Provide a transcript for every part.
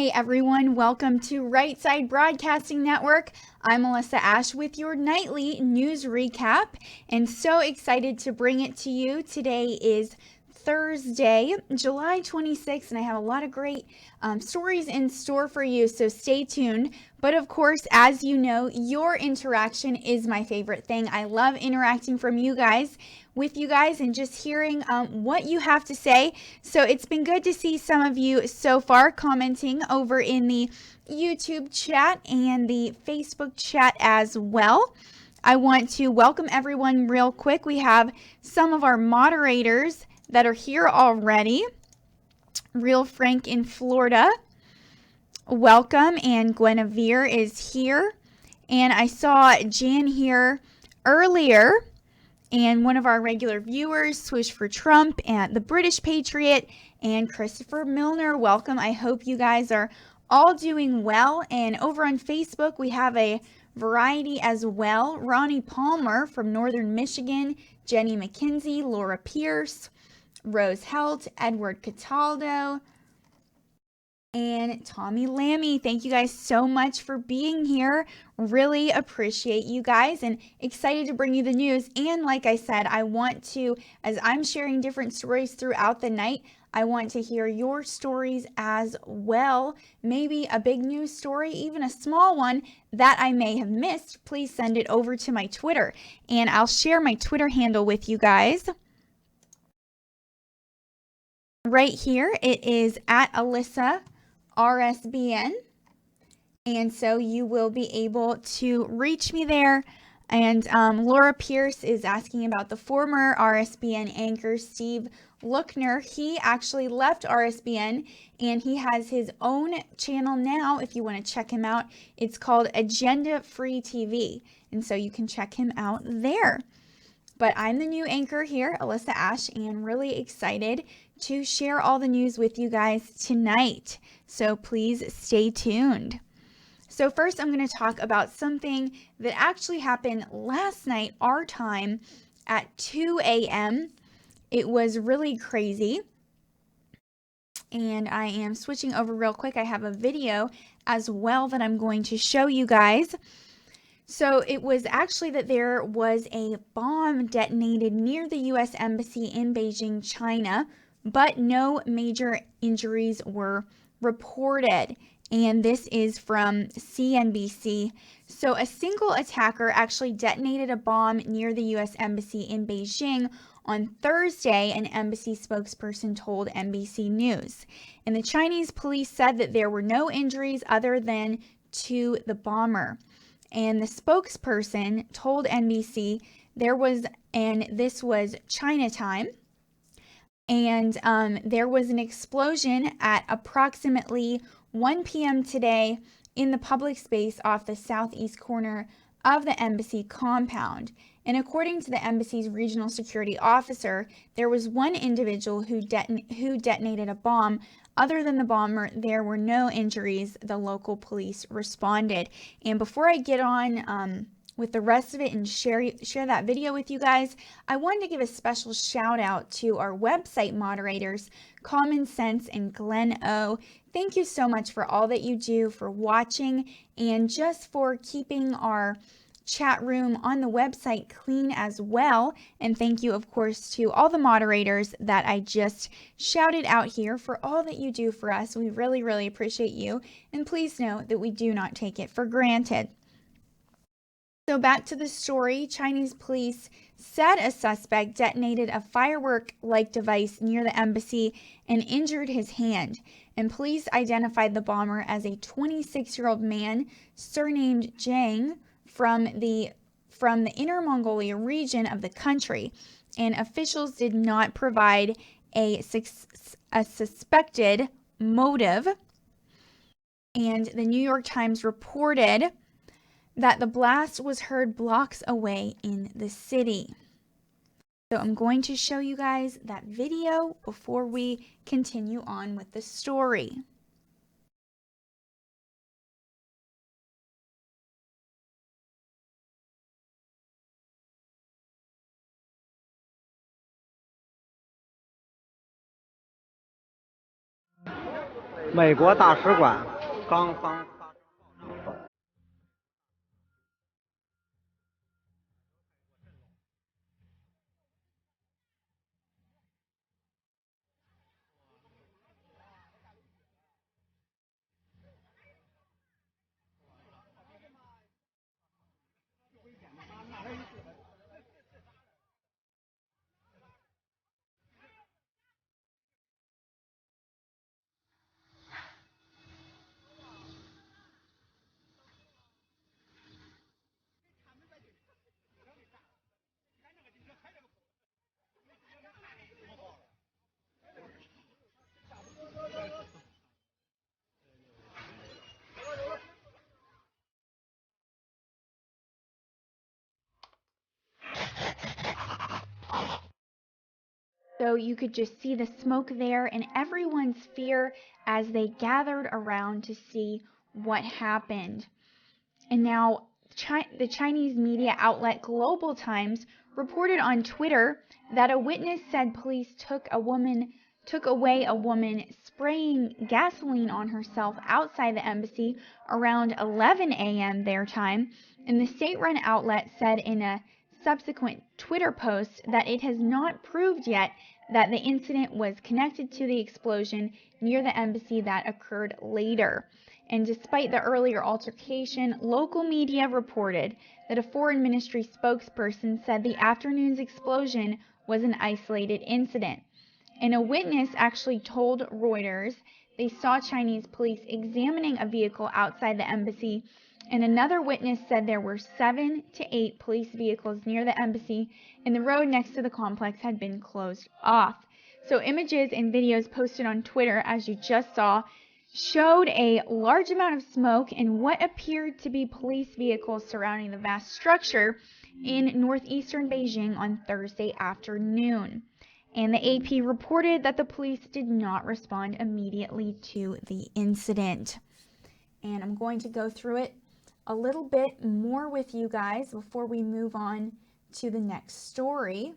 Hey everyone, welcome to Right Side Broadcasting Network. I'm Alyssa Ashe with your nightly news recap, and so excited to bring it to you. Today is Thursday, July 26th, and I have a lot of great stories in store for you, so stay tuned. But of course, as you know, your interaction is my favorite thing. I love interacting with you guys and just hearing what you have to say. So it's been good to see some of you so far commenting over in the YouTube chat and the Facebook chat as well. I want to welcome everyone real quick. We have some of our moderators that are here already. Real Frank in Florida, welcome, and Guinevere is here. And I saw Jan here earlier, and one of our regular viewers, Swoosh for Trump, and the British Patriot, and Christopher Milner, welcome. I hope you guys are all doing well. And over on Facebook, we have a variety as well. Ronnie Palmer from Northern Michigan, Jenny McKenzie, Laura Pierce, Rose Helt, Edward Cataldo, and Tommy Lammy. Thank you guys so much for being here. Really appreciate you guys and excited to bring you the news. And like I said, I want to, as I'm sharing different stories throughout the night, I want to hear your stories as well. Maybe a big news story, even a small one that I may have missed. Please send it over to my Twitter, and I'll share my Twitter handle with you guys. Right here, it is at Alyssa RSBN, and so you will be able to reach me there. And Laura Pierce is asking about the former RSBN anchor Steve Lookner. He actually left RSBN and he has his own channel now. If you want to check him out, it's called Agenda Free TV, and so you can check him out there. But I'm the new anchor here, Alyssa Ashe, and really excited to share all the news with you guys tonight. So please stay tuned. So first, I'm going to talk about something that actually happened last night, our time, at 2 a.m. It was really crazy. And I am switching over real quick. I have a video as well that I'm going to show you guys. So it was actually that there was a bomb detonated near the U.S. Embassy in Beijing, China, but no major injuries were reported. And this is from CNBC. So a single attacker actually detonated a bomb near the U.S. Embassy in Beijing on Thursday, an embassy spokesperson told NBC News. And the Chinese police said that there were no injuries other than to the bomber. And the spokesperson told NBC this was China time, and there was an explosion at approximately 1 p.m. today in the public space off the southeast corner of the embassy compound. And according to the embassy's regional security officer, there was one individual who detonated a bomb. Other than the bomber, there were no injuries, the local police responded. And before I get on with the rest of it and share that video with you guys, I wanted to give a special shout out to our website moderators, Common Sense and Glenn O. Thank you so much for all that you do, for watching, and just for keeping our chat room on the website clean as well. And thank you, of course, to all the moderators that I just shouted out here for all that you do for us. We really, really appreciate you. And please know that we do not take it for granted. So back to the story, Chinese police said a suspect detonated a firework-like device near the embassy and injured his hand. And police identified the bomber as a 26-year-old man surnamed Zhang from the Inner Mongolia region of the country, and officials did not provide a suspected motive. And the New York Times reported that the blast was heard blocks away in the city. So I'm going to show you guys that video before we continue on with the story.美国大使馆 So you could just see the smoke there and everyone's fear as they gathered around to see what happened. And now the Chinese media outlet Global Times reported on Twitter that a witness said police took away a woman spraying gasoline on herself outside the embassy around 11 a.m. their time. And the state-run outlet said in a subsequent Twitter post that it has not proved yet that the incident was connected to the explosion near the embassy that occurred later. And despite the earlier altercation, local media reported that a foreign ministry spokesperson said the afternoon's explosion was an isolated incident. And a witness actually told Reuters they saw Chinese police examining a vehicle outside the embassy, and another witness said there were 7 to 8 police vehicles near the embassy, and the road next to the complex had been closed off. So images and videos posted on Twitter, as you just saw, showed a large amount of smoke and what appeared to be police vehicles surrounding the vast structure in northeastern Beijing on Thursday afternoon. And the AP reported that the police did not respond immediately to the incident. And I'm going to go through it a little bit more with you guys before we move on to the next story.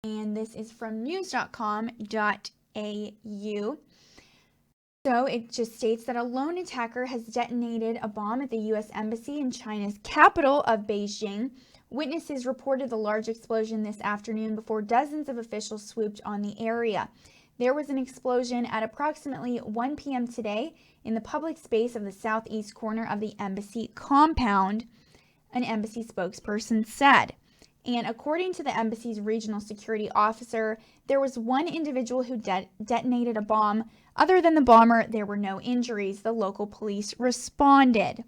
And this is from news.com.au. So it just states that a lone attacker has detonated a bomb at the U.S. Embassy in China's capital of Beijing. Witnesses reported the large explosion this afternoon before dozens of officials swooped on the area. There was an explosion at approximately 1 p.m. today in the public space of the southeast corner of the embassy compound, an embassy spokesperson said. And according to the embassy's regional security officer, there was one individual who detonated a bomb. Other than the bomber, there were no injuries. The local police responded.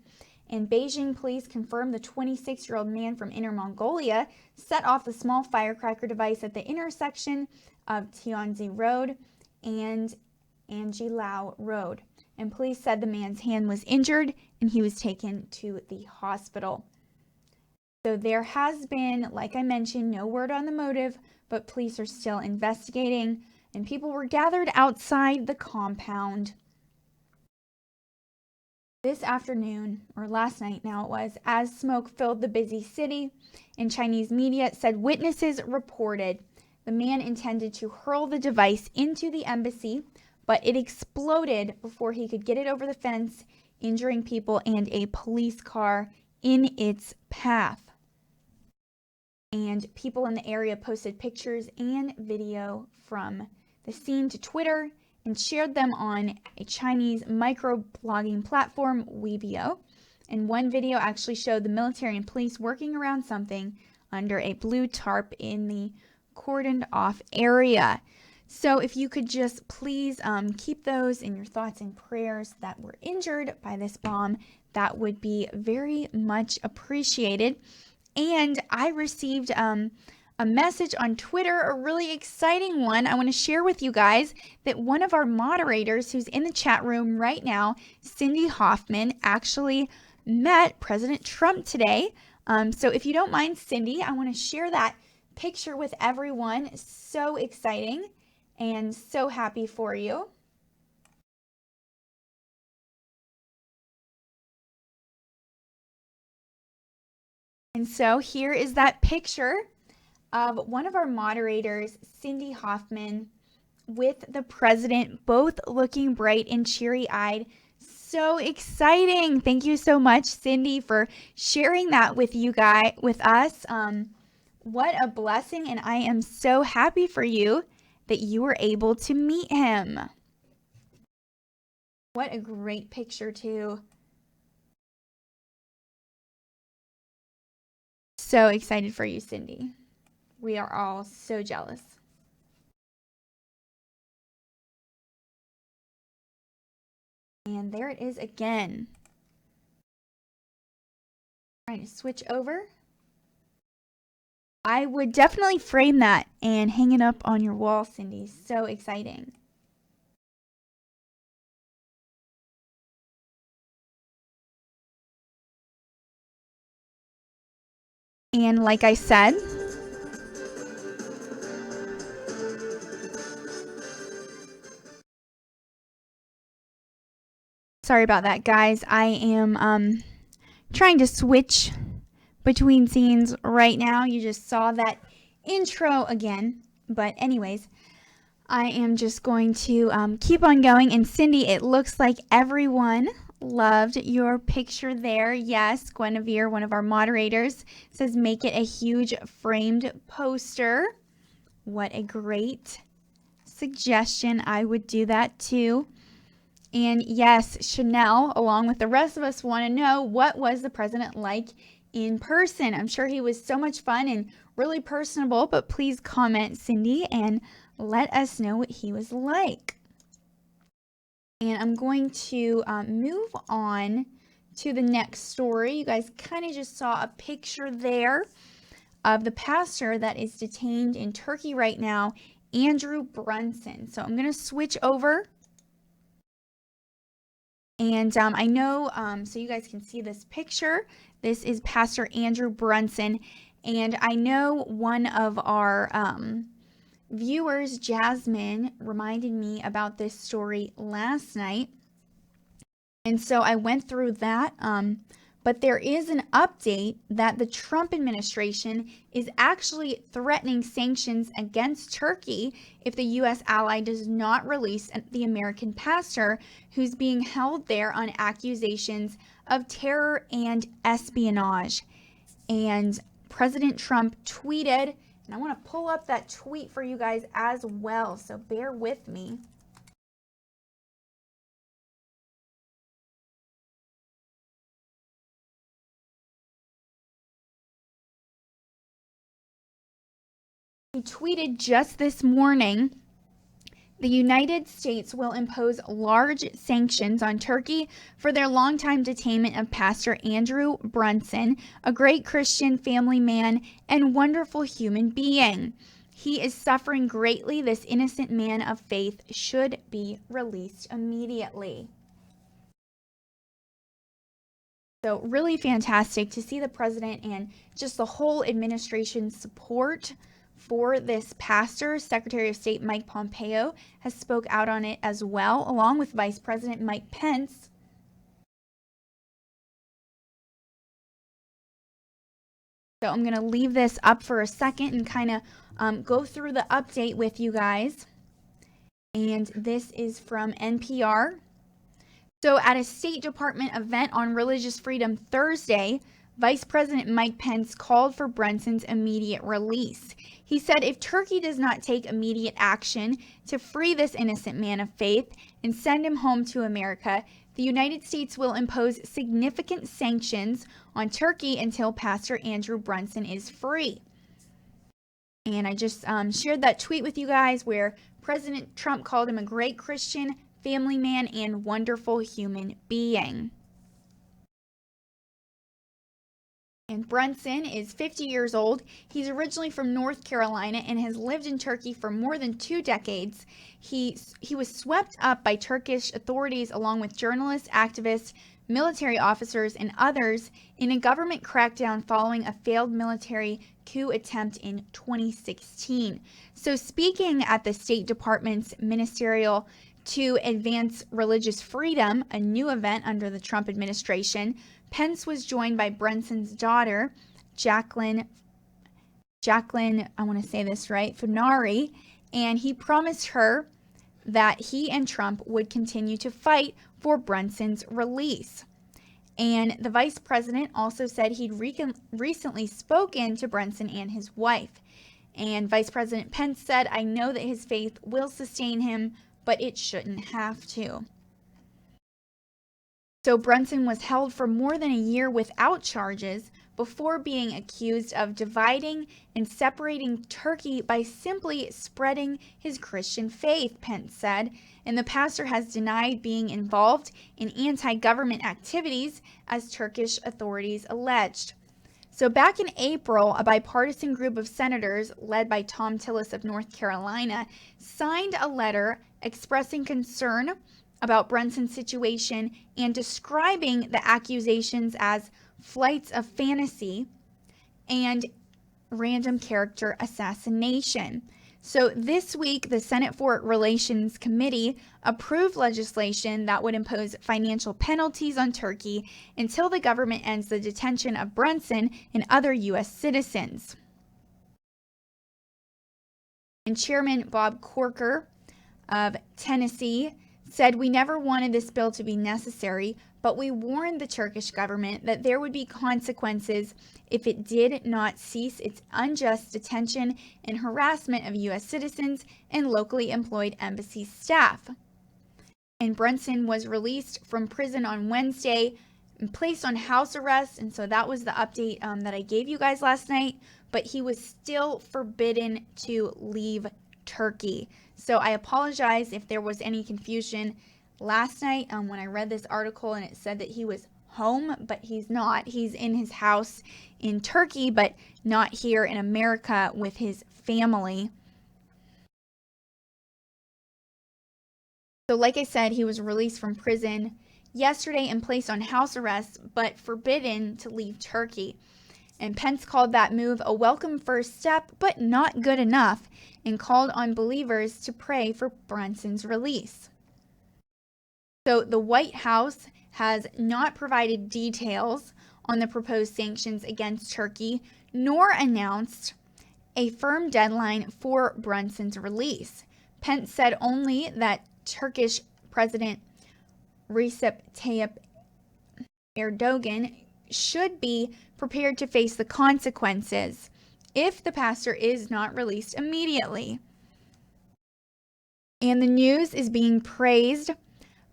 And Beijing police confirmed the 26-year-old man from Inner Mongolia set off the small firecracker device at the intersection of Tianzi Road and Anjilao Road. And police said the man's hand was injured and he was taken to the hospital. So there has been, like I mentioned, no word on the motive, but police are still investigating, and people were gathered outside the compound. This afternoon, or last night now it was, as smoke filled the busy city, and Chinese media said witnesses reported the man intended to hurl the device into the embassy, but it exploded before he could get it over the fence, injuring people and a police car in its path. And people in the area posted pictures and video from the scene to Twitter and shared them on a Chinese microblogging platform, Weibo. And one video actually showed the military and police working around something under a blue tarp in the cordoned off area. So if you could just please keep those in your thoughts and prayers that were injured by this bomb, that would be very much appreciated. And I received a message on Twitter, a really exciting one. I want to share with you guys that one of our moderators who's in the chat room right now, Cindy Hoffman, actually met President Trump today. So if you don't mind, Cindy, I want to share that picture with everyone. So exciting and so happy for you. And so here is that picture of one of our moderators, Cindy Hoffman, with the president, both looking bright and cheery-eyed. So exciting. Thank you so much, Cindy, for sharing that with us. What a blessing, and I am so happy for you that you were able to meet him. What a great picture, too. So excited for you, Cindy. We are all so jealous. And there it is again. Trying to switch over. I would definitely frame that and hang it up on your wall, Cindy. So exciting. And like I said, sorry about that, guys. I am trying to switch between scenes right now. You just saw that intro again. But anyways, I am just going to keep on going. And Cindy, it looks like everyone loved your picture there. Yes, Guinevere, one of our moderators, says make it a huge framed poster. What a great suggestion. I would do that too. And yes, Chanel, along with the rest of us, want to know, what was the president like in person? I'm sure he was so much fun and really personable, but please comment, Cindy, and let us know what he was like. And I'm going to move on to the next story. You guys kind of just saw a picture there of the pastor that is detained in Turkey right now, Andrew Brunson. So I'm going to switch over. And I know, so you guys can see this picture. This is Pastor Andrew Brunson. And I know one of our viewers, Jasmine, reminded me about this story last night. And so I went through that. But there is an update that the Trump administration is actually threatening sanctions against Turkey if the U.S. ally does not release the American pastor who's being held there on accusations of terror and espionage. And President Trump tweeted, and I want to pull up that tweet for you guys as well, so bear with me. He tweeted just this morning, the United States will impose large sanctions on Turkey for their longtime detainment of Pastor Andrew Brunson, a great Christian family man and wonderful human being. He is suffering greatly. This innocent man of faith should be released immediately. So really fantastic to see the president and just the whole administration's support for this pastor. Secretary of State Mike Pompeo has spoke out on it as well, along with Vice President Mike Pence. So I'm going to leave this up for a second and kind of go through the update with you guys. And this is from NPR. So at a State Department event on religious freedom Thursday, Vice President Mike Pence called for Brunson's immediate release. He said if Turkey does not take immediate action to free this innocent man of faith and send him home to America, the United States will impose significant sanctions on Turkey until Pastor Andrew Brunson is free. And I just shared that tweet with you guys where President Trump called him a great Christian, family man, and wonderful human being. And Brunson is 50 years old. He's originally from North Carolina and has lived in Turkey for more than 2 decades. He was swept up by Turkish authorities along with journalists, activists, military officers, and others in a government crackdown following a failed military coup attempt in 2016. So speaking at the State Department's Ministerial to Advance Religious Freedom, a new event under the Trump administration, Pence was joined by Brunson's daughter, Jacqueline, I want to say this right, Funari, and he promised her that he and Trump would continue to fight for Brunson's release. And the vice president also said he'd recently spoken to Brunson and his wife. And Vice President Pence said, "I know that his faith will sustain him, but it shouldn't have to." So Brunson was held for more than a year without charges before being accused of dividing and separating Turkey by simply spreading his Christian faith, Pence said. And the pastor has denied being involved in anti-government activities, as Turkish authorities alleged. So back in April, a bipartisan group of senators led by Tom Tillis of North Carolina signed a letter expressing concern about Brunson's situation and describing the accusations as flights of fantasy and random character assassination. So this week, the Senate Foreign Relations Committee approved legislation that would impose financial penalties on Turkey until the government ends the detention of Brunson and other U.S. citizens. And Chairman Bob Corker of Tennessee said, "We never wanted this bill to be necessary, but we warned the Turkish government that there would be consequences if it did not cease its unjust detention and harassment of U.S. citizens and locally employed embassy staff." And Brunson was released from prison on Wednesday and placed on house arrest. And so that was the update that I gave you guys last night. But he was still forbidden to leave Turkey. So I apologize if there was any confusion last night when I read this article and it said that he was home, but he's not. He's in his house in Turkey, but not here in America with his family. So like I said, he was released from prison yesterday and placed on house arrest, but forbidden to leave Turkey. And Pence called that move a welcome first step, but not good enough, and called on believers to pray for Brunson's release. So the White House has not provided details on the proposed sanctions against Turkey, nor announced a firm deadline for Brunson's release. Pence said only that Turkish President Recep Tayyip Erdogan should be prepared to face the consequences if the pastor is not released immediately. And the news is being praised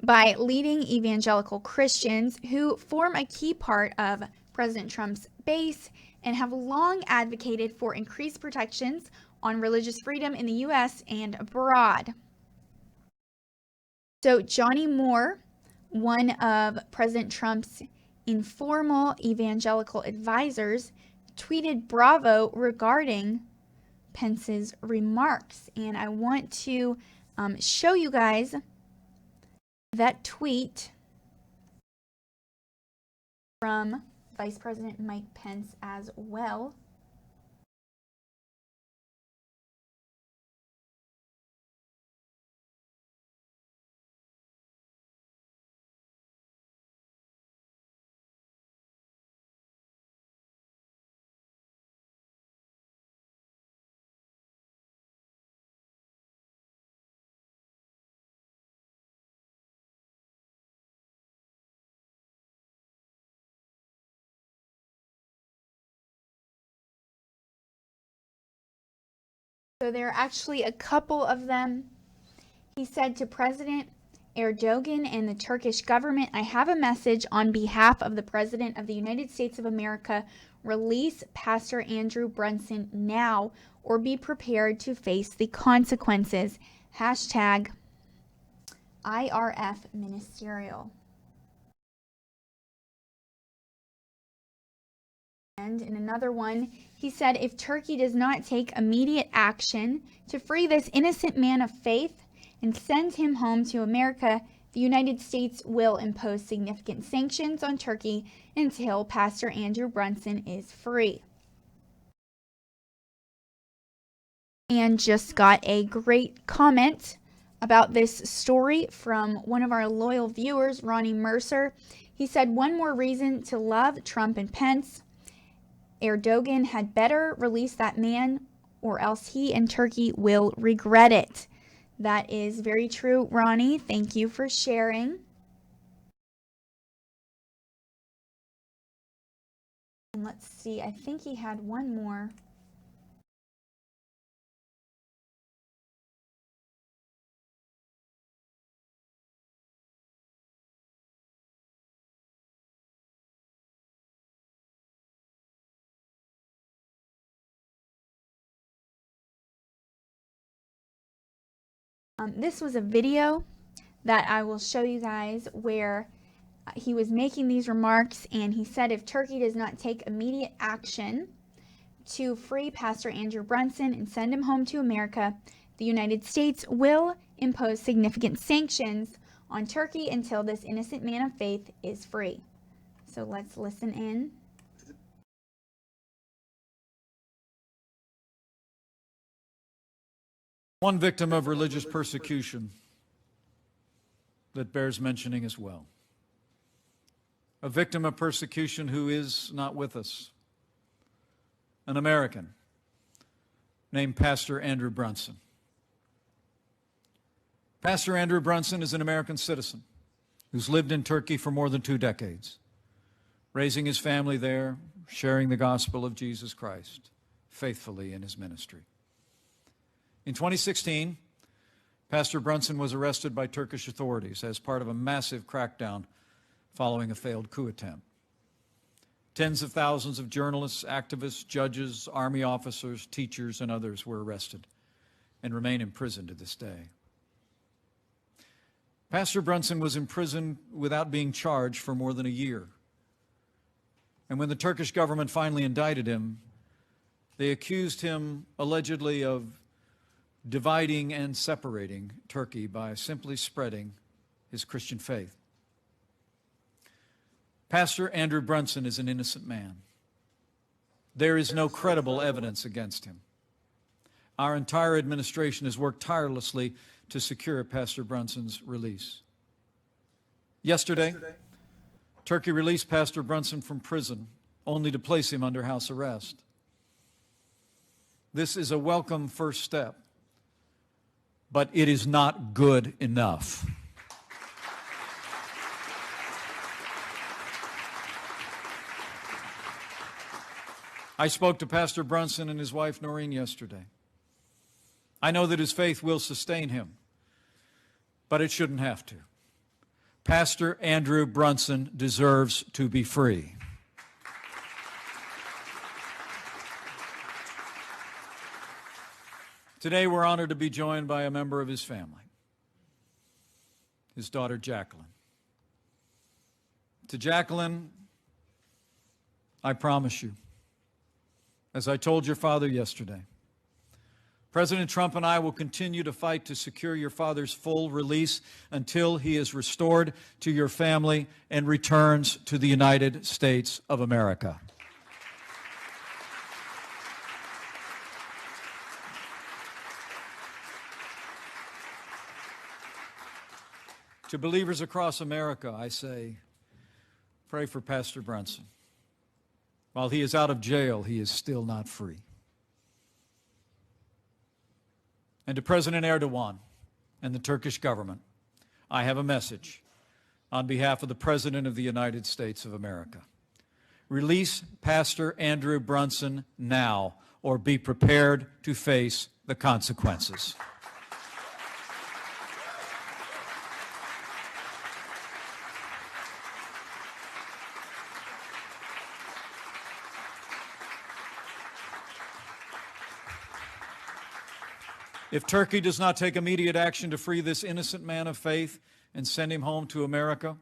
by leading evangelical Christians who form a key part of President Trump's base and have long advocated for increased protections on religious freedom in the U.S. and abroad. So Johnny Moore, one of President Trump's informal evangelical advisors, tweeted bravo regarding Pence's remarks. And I want to show you guys that tweet from Vice President Mike Pence as well. So there are actually a couple of them. He said to President Erdogan and the Turkish government, "I have a message on behalf of the President of the United States of America. Release Pastor Andrew Brunson now or be prepared to face the consequences. Hashtag IRF Ministerial." And in another one, he said, "If Turkey does not take immediate action to free this innocent man of faith and send him home to America, the United States will impose significant sanctions on Turkey until Pastor Andrew Brunson is free." And just got a great comment about this story from one of our loyal viewers, Ronnie Mercer. He said, "One more reason to love Trump and Pence. Erdogan had better release that man or else he and Turkey will regret it." That is very true, Ronnie. Thank you for sharing. And let's see, I think he had one more. This was a video that I will show you guys where he was making these remarks, and he said if Turkey does not take immediate action to free Pastor Andrew Brunson and send him home to America, the United States will impose significant sanctions on Turkey until this innocent man of faith is free. So let's listen in. One victim of religious persecution that bears mentioning as well. A victim of persecution who is not with us. An American named Pastor Andrew Brunson. Pastor Andrew Brunson is an American citizen who's lived in Turkey for more than 2 decades, raising his family there, sharing the gospel of Jesus Christ faithfully in his ministry. In 2016, Pastor Brunson was arrested by Turkish authorities as part of a massive crackdown following a failed coup attempt. Tens of thousands of journalists, activists, judges, army officers, teachers, and others were arrested and remain imprisoned to this day. Pastor Brunson was imprisoned without being charged for more than a year. And when the Turkish government finally indicted him, they accused him allegedly of dividing and separating Turkey by simply spreading his Christian faith. Pastor Andrew Brunson is an innocent man. There is no credible evidence against him. Our entire administration has worked tirelessly to secure Pastor Brunson's release. Yesterday, Turkey released Pastor Brunson from prison, only to place him under house arrest. This is a welcome first step, but it is not good enough. I spoke to Pastor Brunson and his wife Noreen yesterday. I know that his faith will sustain him, but it shouldn't have to. Pastor Andrew Brunson deserves to be free. Today we're honored to be joined by a member of his family, his daughter Jacqueline. To Jacqueline, I promise you, as I told your father yesterday, President Trump and I will continue to fight to secure your father's full release until he is restored to your family and returns to the United States of America. To believers across America, I say, pray for Pastor Brunson. While he is out of jail, he is still not free. And to President Erdogan and the Turkish government, I have a message on behalf of the President of the United States of America. Release Pastor Andrew Brunson now, or be prepared to face the consequences. If Turkey does not take immediate action to free this innocent man of faith and send him home to America,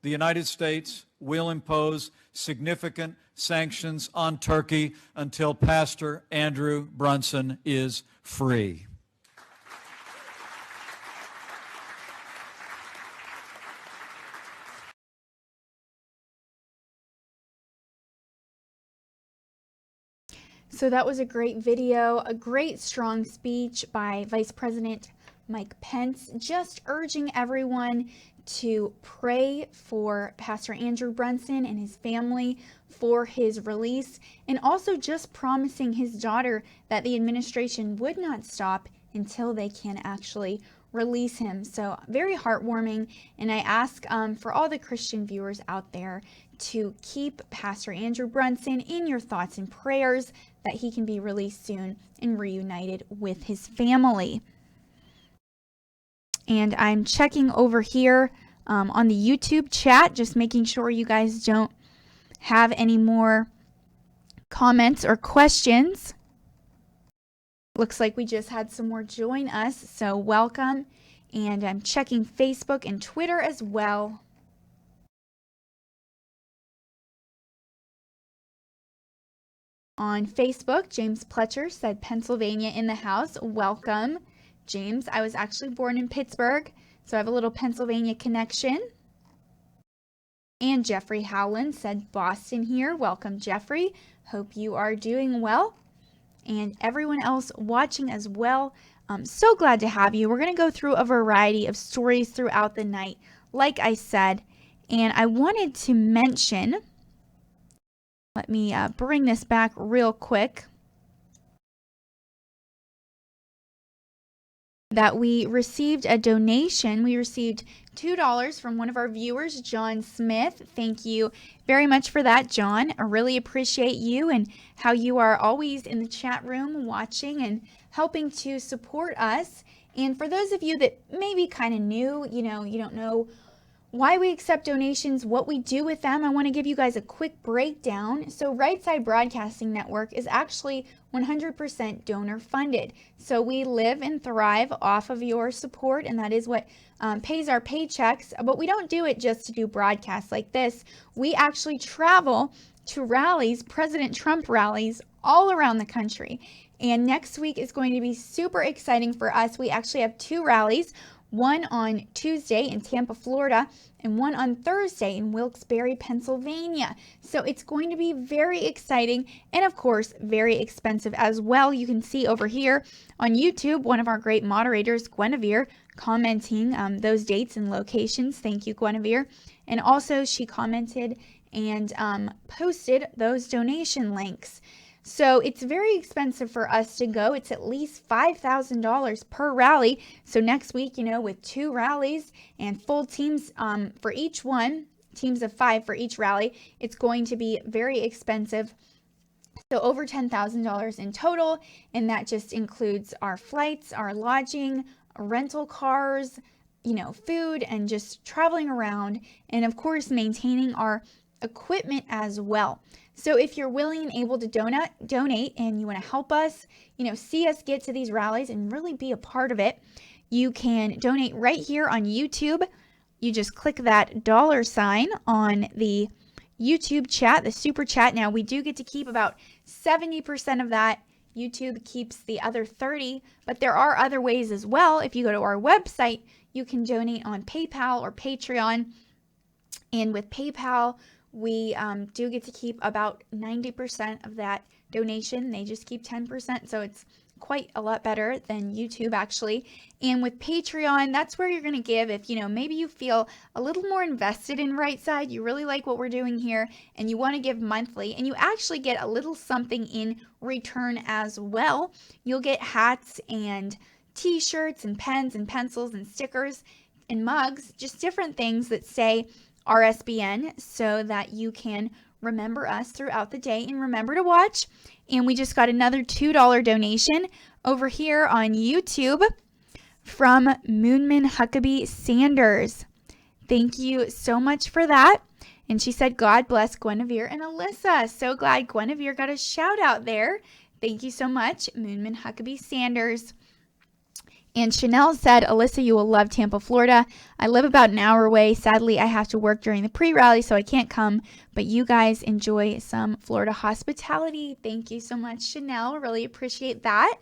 the United States will impose significant sanctions on Turkey until Pastor Andrew Brunson is free. So that was a great video, a great strong speech by Vice President Mike Pence, just urging everyone to pray for Pastor Andrew Brunson and his family for his release, and also just promising his daughter that the administration would not stop until they can actually release him. So very heartwarming. And I ask for all the Christian viewers out there to keep Pastor Andrew Brunson in your thoughts and prayers that he can be released soon and reunited with his family. And I'm checking over here on the YouTube chat, just making sure you guys don't have any more comments or questions. Looks like we just had some more join us, so welcome. And I'm checking Facebook and Twitter as well. On Facebook, James Pletcher said, Pennsylvania in the house. Welcome, James. I was actually born in Pittsburgh, so I have a little Pennsylvania connection. And Jeffrey Howland said, Boston here. Welcome, Jeffrey. Hope you are doing well. And everyone else watching as well, I'm so glad to have you. We're going to go through a variety of stories throughout the night, like I said. And I wanted to mention, let me bring this back real quick, that we received a donation. We received $2 from one of our viewers, John Smith. Thank you very much for that, John. I really appreciate you and how you are always in the chat room watching and helping to support us. And for those of you that may be kind of new, you don't know why we accept donations, what we do with them, I want to give you guys a quick breakdown. So Right Side Broadcasting Network is actually 100% donor funded. So we live and thrive off of your support, and that is what pays our paychecks. But we don't do it just to do broadcasts like this. We actually travel to rallies, President Trump rallies, all around the country. And next week is going to be super exciting for us. We actually have 2 rallies. One on Tuesday in Tampa, Florida, and one on Thursday in Wilkes-Barre, Pennsylvania. So it's going to be very exciting and, of course, very expensive as well. You can see over here on YouTube one of our great moderators, Guinevere, commenting those dates and locations. Thank you, Guinevere. And also she commented and posted those donation links. So it's very expensive for us to go. It's at least $5,000 per rally. So next week, with 2 rallies and full teams for each one, teams of 5 for each rally, it's going to be very expensive. So over $10,000 in total, and that just includes our flights, our lodging, rental cars, food, and just traveling around, and of course maintaining our equipment as well. So if you're willing and able to donate and you want to help us, see us get to these rallies and really be a part of it, you can donate right here on YouTube. You just click that $sign on the YouTube chat, the super chat. Now we do get to keep about 70% of that. YouTube keeps the other 30, but there are other ways as well. If you go to our website, you can donate on PayPal or Patreon. And with PayPal, we do get to keep about 90% of that donation. They just keep 10%, so it's quite a lot better than YouTube actually. And with Patreon, that's where you're going to give if, maybe you feel a little more invested in Right Side, you really like what we're doing here, and you want to give monthly, and you actually get a little something in return as well. You'll get hats and t-shirts and pens and pencils and stickers and mugs, just different things that say RSBN, so that you can remember us throughout the day and remember to watch. And we just got another $2 donation over here on YouTube from Moonman Huckabee Sanders. Thank you so much for that. And she said, God bless Guinevere and Alyssa. So glad Guinevere got a shout out there. Thank you so much, Moonman Huckabee Sanders. And Chanel said, Alyssa, you will love Tampa, Florida. I live about an hour away. Sadly, I have to work during the pre-rally, so I can't come. But you guys enjoy some Florida hospitality. Thank you so much, Chanel. Really appreciate that.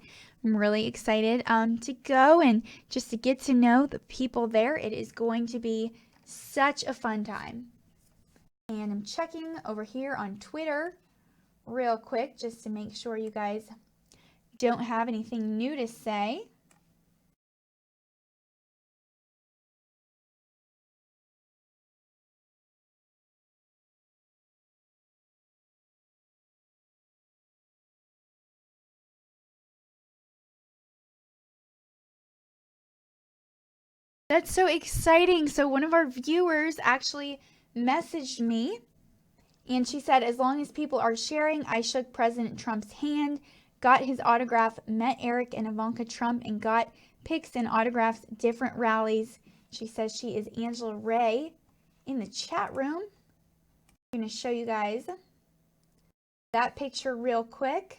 I'm really excited to go and just to get to know the people there. It is going to be such a fun time. And I'm checking over here on Twitter real quick just to make sure you guys don't have anything new to say. That's so exciting. So one of our viewers actually messaged me, and she said, as long as people are sharing, I shook President Trump's hand, got his autograph, met Eric and Ivanka Trump, and got pics and autographs, different rallies. She says she is Angela Ray in the chat room. I'm going to show you guys that picture real quick.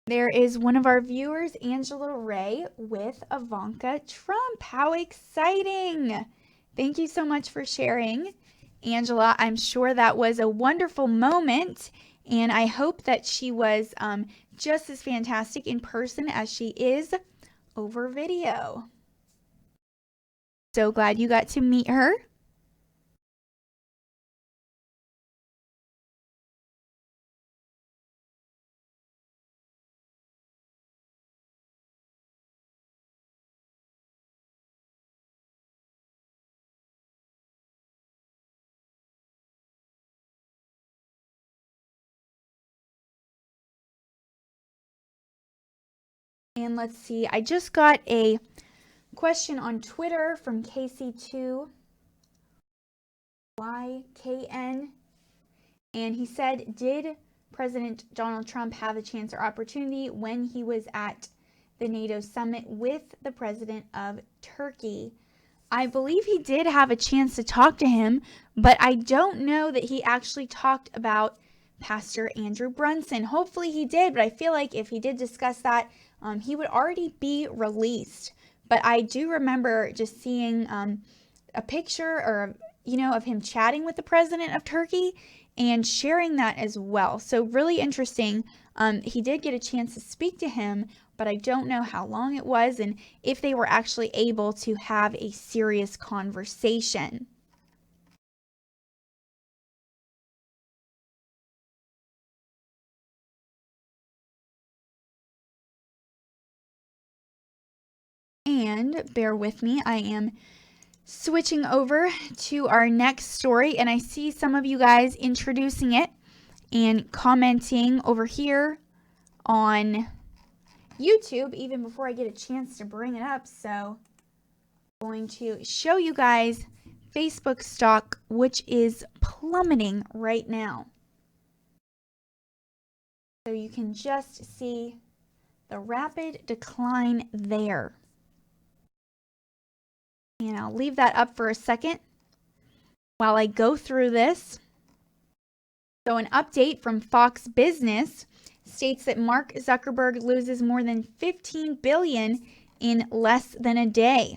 There is one of our viewers, Angela Ray, with Ivanka Trump. How exciting! Thank you so much for sharing, Angela. I'm sure that was a wonderful moment, and I hope that she was just as fantastic in person as she is over video. So glad you got to meet her. And let's see, I just got a question on Twitter from KC2YKN, and he said, did President Donald Trump have a chance or opportunity when he was at the NATO summit with the president of Turkey? I believe he did have a chance to talk to him, but I don't know that he actually talked about Pastor Andrew Brunson. Hopefully he did, but I feel like if he did discuss that, he would already be released. But I do remember just seeing a picture or, of him chatting with the president of Turkey and sharing that as well. So really interesting. He did get a chance to speak to him, but I don't know how long it was and if they were actually able to have a serious conversation. And bear with me, I am switching over to our next story, and I see some of you guys introducing it and commenting over here on YouTube even before I get a chance to bring it up. So I'm going to show you guys Facebook stock, which is plummeting right now. So you can just see the rapid decline there. And I'll leave that up for a second while I go through this. So an update from Fox Business states that Mark Zuckerberg loses more than $15 billion in less than a day.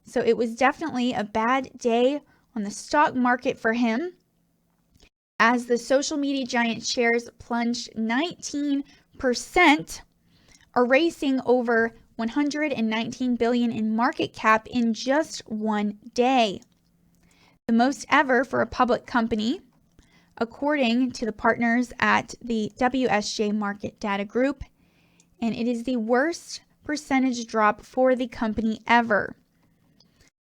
So it was definitely a bad day on the stock market for him, as the social media giant shares plunged 19%, erasing over $119 billion in market cap in just one day, the most ever for a public company, according to the partners at the WSJ Market Data Group, and it is the worst percentage drop for the company ever.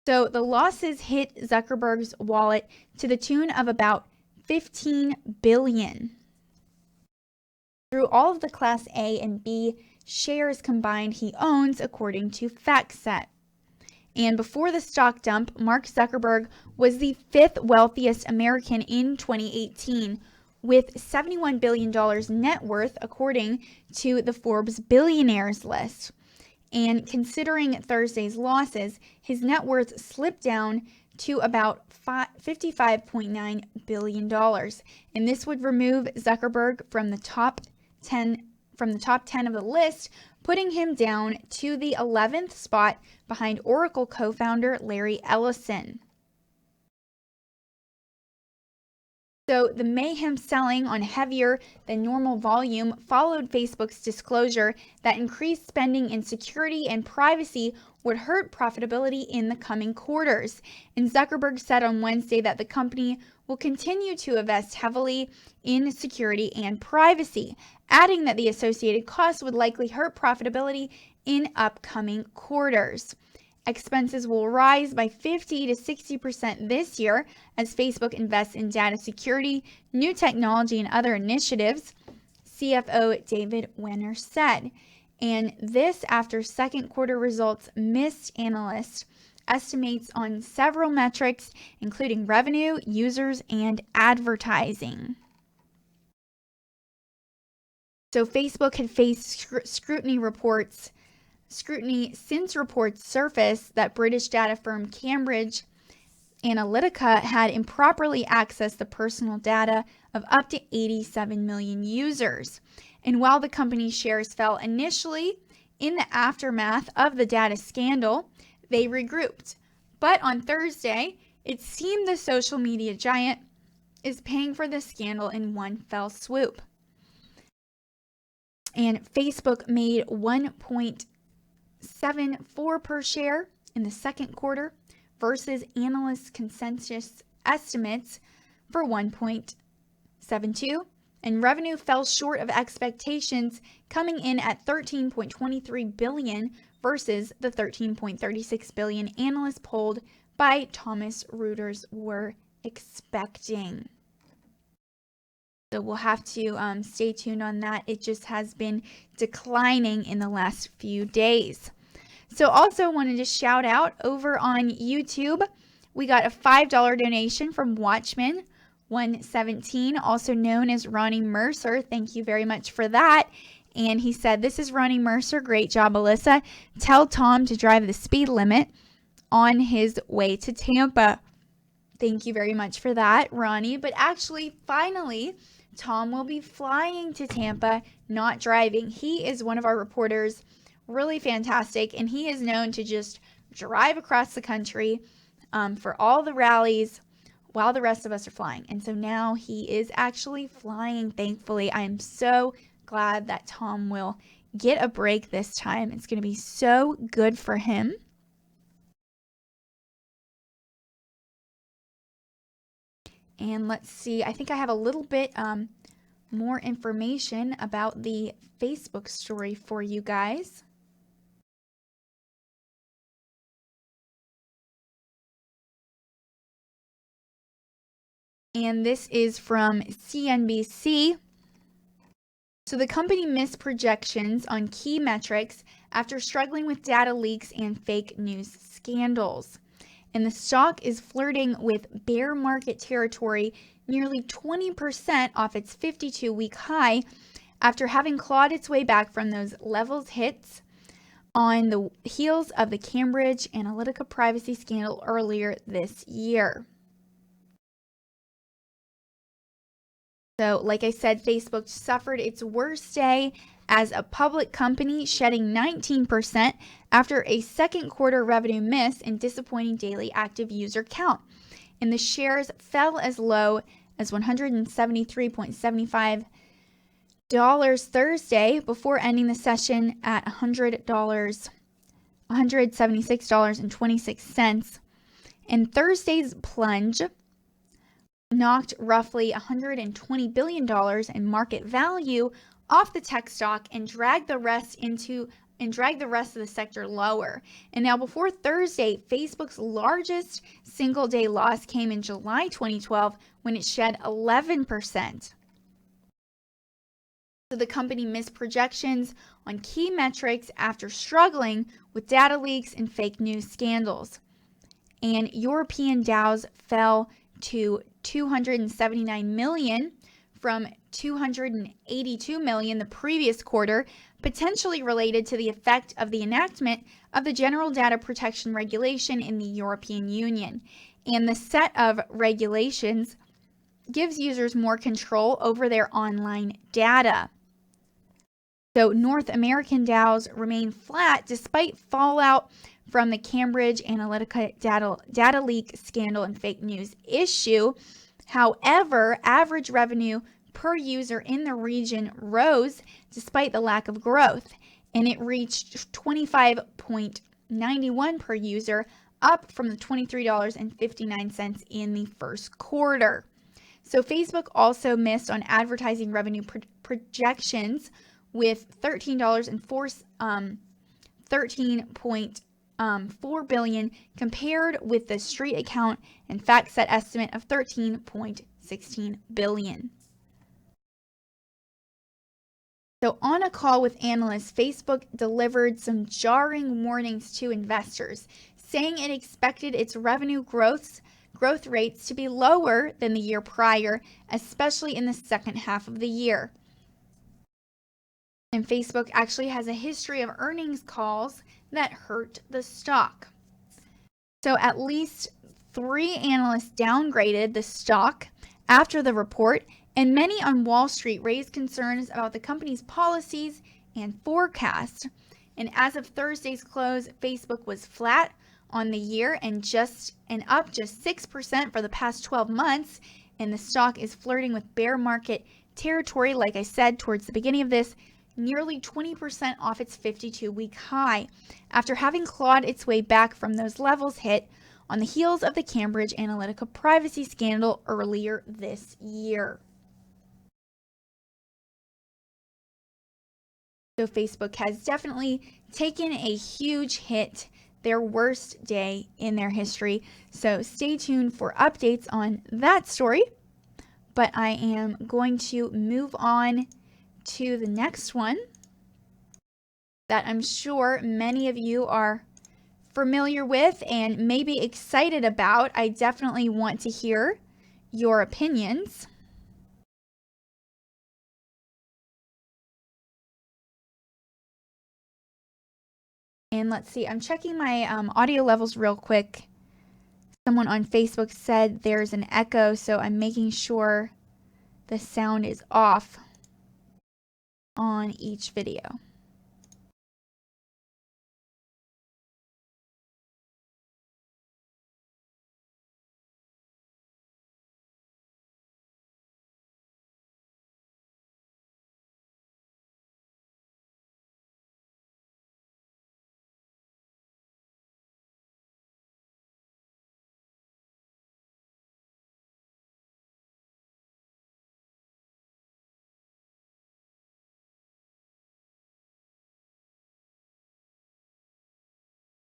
So the losses hit Zuckerberg's wallet to the tune of about $15 billion. Through all of the Class A and B shares combined he owns, according to FactSet. And before the stock dump, Mark Zuckerberg was the 5th wealthiest American in 2018, with $71 billion net worth, according to the Forbes Billionaires list. And considering Thursday's losses, his net worth slipped down to about $55.9 billion. And this would remove Zuckerberg from the top 10 of the list, putting him down to the 11th spot behind Oracle co-founder Larry Ellison. So the mayhem selling on heavier than normal volume followed Facebook's disclosure that increased spending in security and privacy would hurt profitability in the coming quarters. And Zuckerberg said on Wednesday that the company will continue to invest heavily in security and privacy, adding that the associated costs would likely hurt profitability in upcoming quarters. Expenses will rise by 50 to 60% this year as Facebook invests in data security, new technology, and other initiatives. CFO David Wenner said. And this after second quarter results missed analysts' estimates on several metrics, including revenue, users, and advertising. So Facebook had faced scrutiny since reports surfaced that British data firm Cambridge Analytica had improperly accessed the personal data of up to 87 million users. And while the company's shares fell initially in the aftermath of the data scandal, they regrouped. But on Thursday, it seemed the social media giant is paying for the scandal in one fell swoop. And Facebook made $1.74 per share in the second quarter versus analysts' consensus estimates for $1.72. And revenue fell short of expectations, coming in at $13.23 billion versus the $13.36 billion analysts polled by Thomson Reuters were expecting. So we'll have to stay tuned on that. It just has been declining in the last few days. So also wanted to shout out over on YouTube, we got a $5 donation from Watchman 117, also known as Ronnie Mercer. Thank you very much for that. And he said, "This is Ronnie Mercer. Great job, Alyssa. Tell Tom to drive the speed limit on his way to Tampa." Thank you very much for that, Ronnie. But actually, finally, Tom will be flying to Tampa, not driving. He is one of our reporters, really fantastic, and he is known to just drive across the country for all the rallies while the rest of us are flying. And so now he is actually flying, thankfully. I am so glad that Tom will get a break this time. It's going to be so good for him. And let's see, I think I have a little bit more information about the Facebook story for you guys. And this is from CNBC. So the company missed projections on key metrics after struggling with data leaks and fake news scandals. And the stock is flirting with bear market territory, nearly 20% off its 52-week high after having clawed its way back from those levels hits on the heels of the Cambridge Analytica privacy scandal earlier this year. So, like I said, Facebook suffered its worst day as a public company, shedding 19% after a second quarter revenue miss and disappointing daily active user count. And the shares fell as low as $173.75 Thursday before ending the session at $176.26. And Thursday's plunge knocked roughly $120 billion in market value off the tech stock and dragged the rest of the sector lower. And now before Thursday, Facebook's largest single day loss came in July 2012 when it shed 11%. So the company missed projections on key metrics after struggling with data leaks and fake news scandals. And European Dows fell to 279 million from 282 million the previous quarter, potentially related to the effect of the enactment of the General Data Protection Regulation in the European Union. And the set of regulations gives users more control over their online data. So North American Dows remain flat despite fallout from the Cambridge Analytica data leak scandal and fake news issue. However, average revenue per user in the region rose despite the lack of growth, and it reached $25.91 per user, up from the $23.59 in the first quarter. So Facebook also missed on advertising revenue projections with $13.4 billion compared with the Street Account and FactSet estimate of $13.16 billion. So on a call with analysts, Facebook delivered some jarring warnings to investors, saying it expected its revenue growth rates to be lower than the year prior, especially in the second half of the year. And Facebook actually has a history of earnings calls that hurt the stock. So at least 3 analysts downgraded the stock after the report, and many on Wall Street raised concerns about the company's policies and forecast. And as of Thursday's close, Facebook was flat on the year and up just 6% for the past 12 months. And the stock is flirting with bear market territory, like I said towards the beginning of this, nearly 20% off its 52-week high, after having clawed its way back from those levels hit on the heels of the Cambridge Analytica privacy scandal earlier this year. So Facebook has definitely taken a huge hit, their worst day in their history. So stay tuned for updates on that story. But I am going to move on to the next one that I'm sure many of you are familiar with and maybe excited about. I definitely want to hear your opinions. And let's see, I'm checking my audio levels real quick. Someone on Facebook said there's an echo, so I'm making sure the sound is off on each video.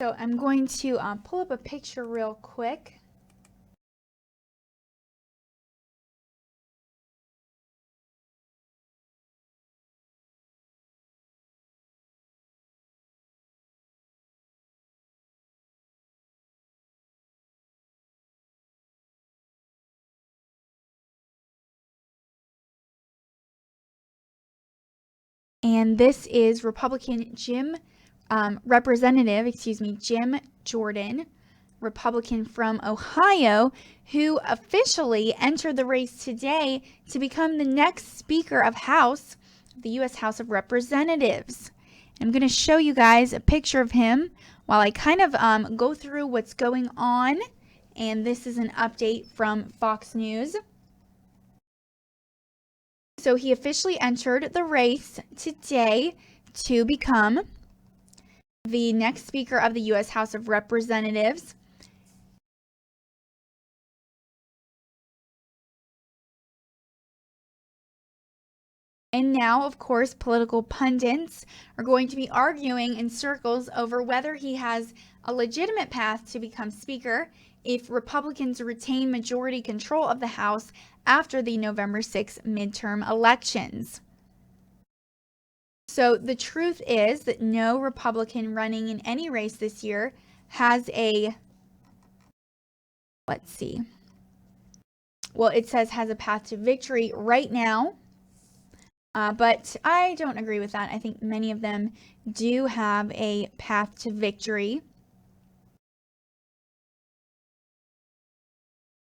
So I'm going to pull up a picture real quick. And this is Republican Jim Jordan, Republican from Ohio, who officially entered the race today to become the next Speaker of the U.S. House of Representatives. I'm going to show you guys a picture of him while I kind of go through what's going on. And this is an update from Fox News. So he officially entered the race today to become the next Speaker of the U.S. House of Representatives. And now, of course, political pundits are going to be arguing in circles over whether he has a legitimate path to become Speaker if Republicans retain majority control of the House after the November 6th midterm elections. So the truth is that no Republican running in any race this year has a, let's see, well, it says has a path to victory right now. But I don't agree with that. I think many of them do have a path to victory.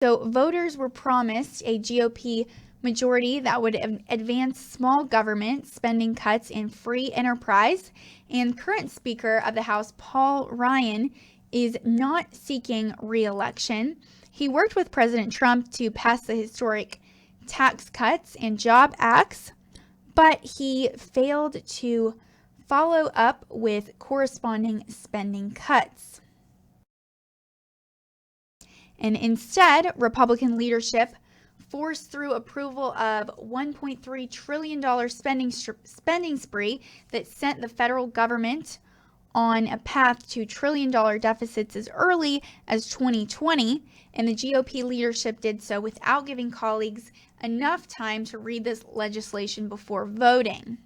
So voters were promised a GOP majority that would advance small government, spending cuts, and free enterprise. And current Speaker of the House, Paul Ryan, is not seeking re-election. He worked with President Trump to pass the historic tax cuts and job acts, but he failed to follow up with corresponding spending cuts. And instead, Republican leadership forced through approval of $1.3 trillion spending spree that sent the federal government on a path to trillion-dollar deficits as early as 2020, and the GOP leadership did so without giving colleagues enough time to read this legislation before voting.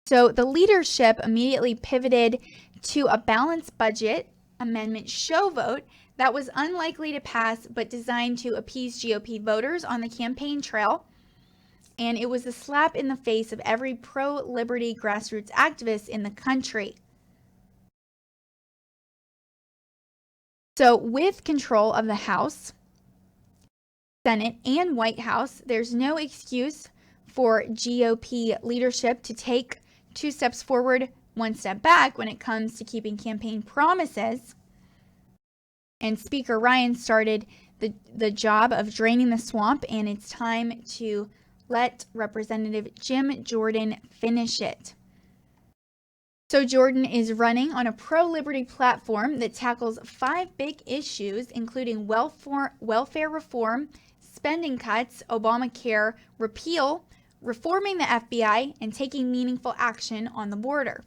So the leadership immediately pivoted to a balanced budget amendment show vote that was unlikely to pass but designed to appease GOP voters on the campaign trail. And it was a slap in the face of every pro-liberty grassroots activist in the country. So with control of the House, Senate, and White House, there's no excuse for GOP leadership to take 2 steps forward, 1 step back when it comes to keeping campaign promises. And Speaker Ryan started the job of draining the swamp, and it's time to let Representative Jim Jordan finish it. So Jordan is running on a pro-liberty platform that tackles 5 big issues, including welfare reform, spending cuts, Obamacare repeal, reforming the FBI, and taking meaningful action on the border.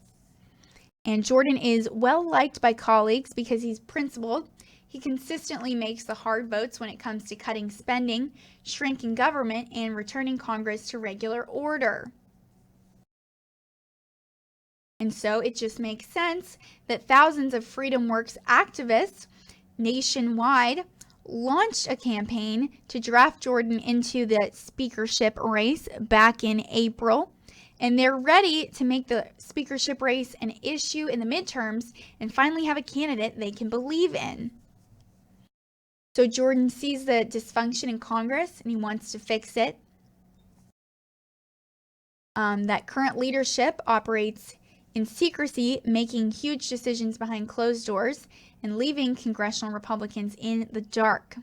And Jordan is well liked by colleagues because he's principled. He consistently makes the hard votes when it comes to cutting spending, shrinking government, and returning Congress to regular order. And so it just makes sense that thousands of FreedomWorks activists nationwide launched a campaign to draft Jordan into the speakership race back in April. And they're ready to make the speakership race an issue in the midterms and finally have a candidate they can believe in. So Jordan sees the dysfunction in Congress and he wants to fix it. That current leadership operates in secrecy, making huge decisions behind closed doors and leaving congressional Republicans in the dark.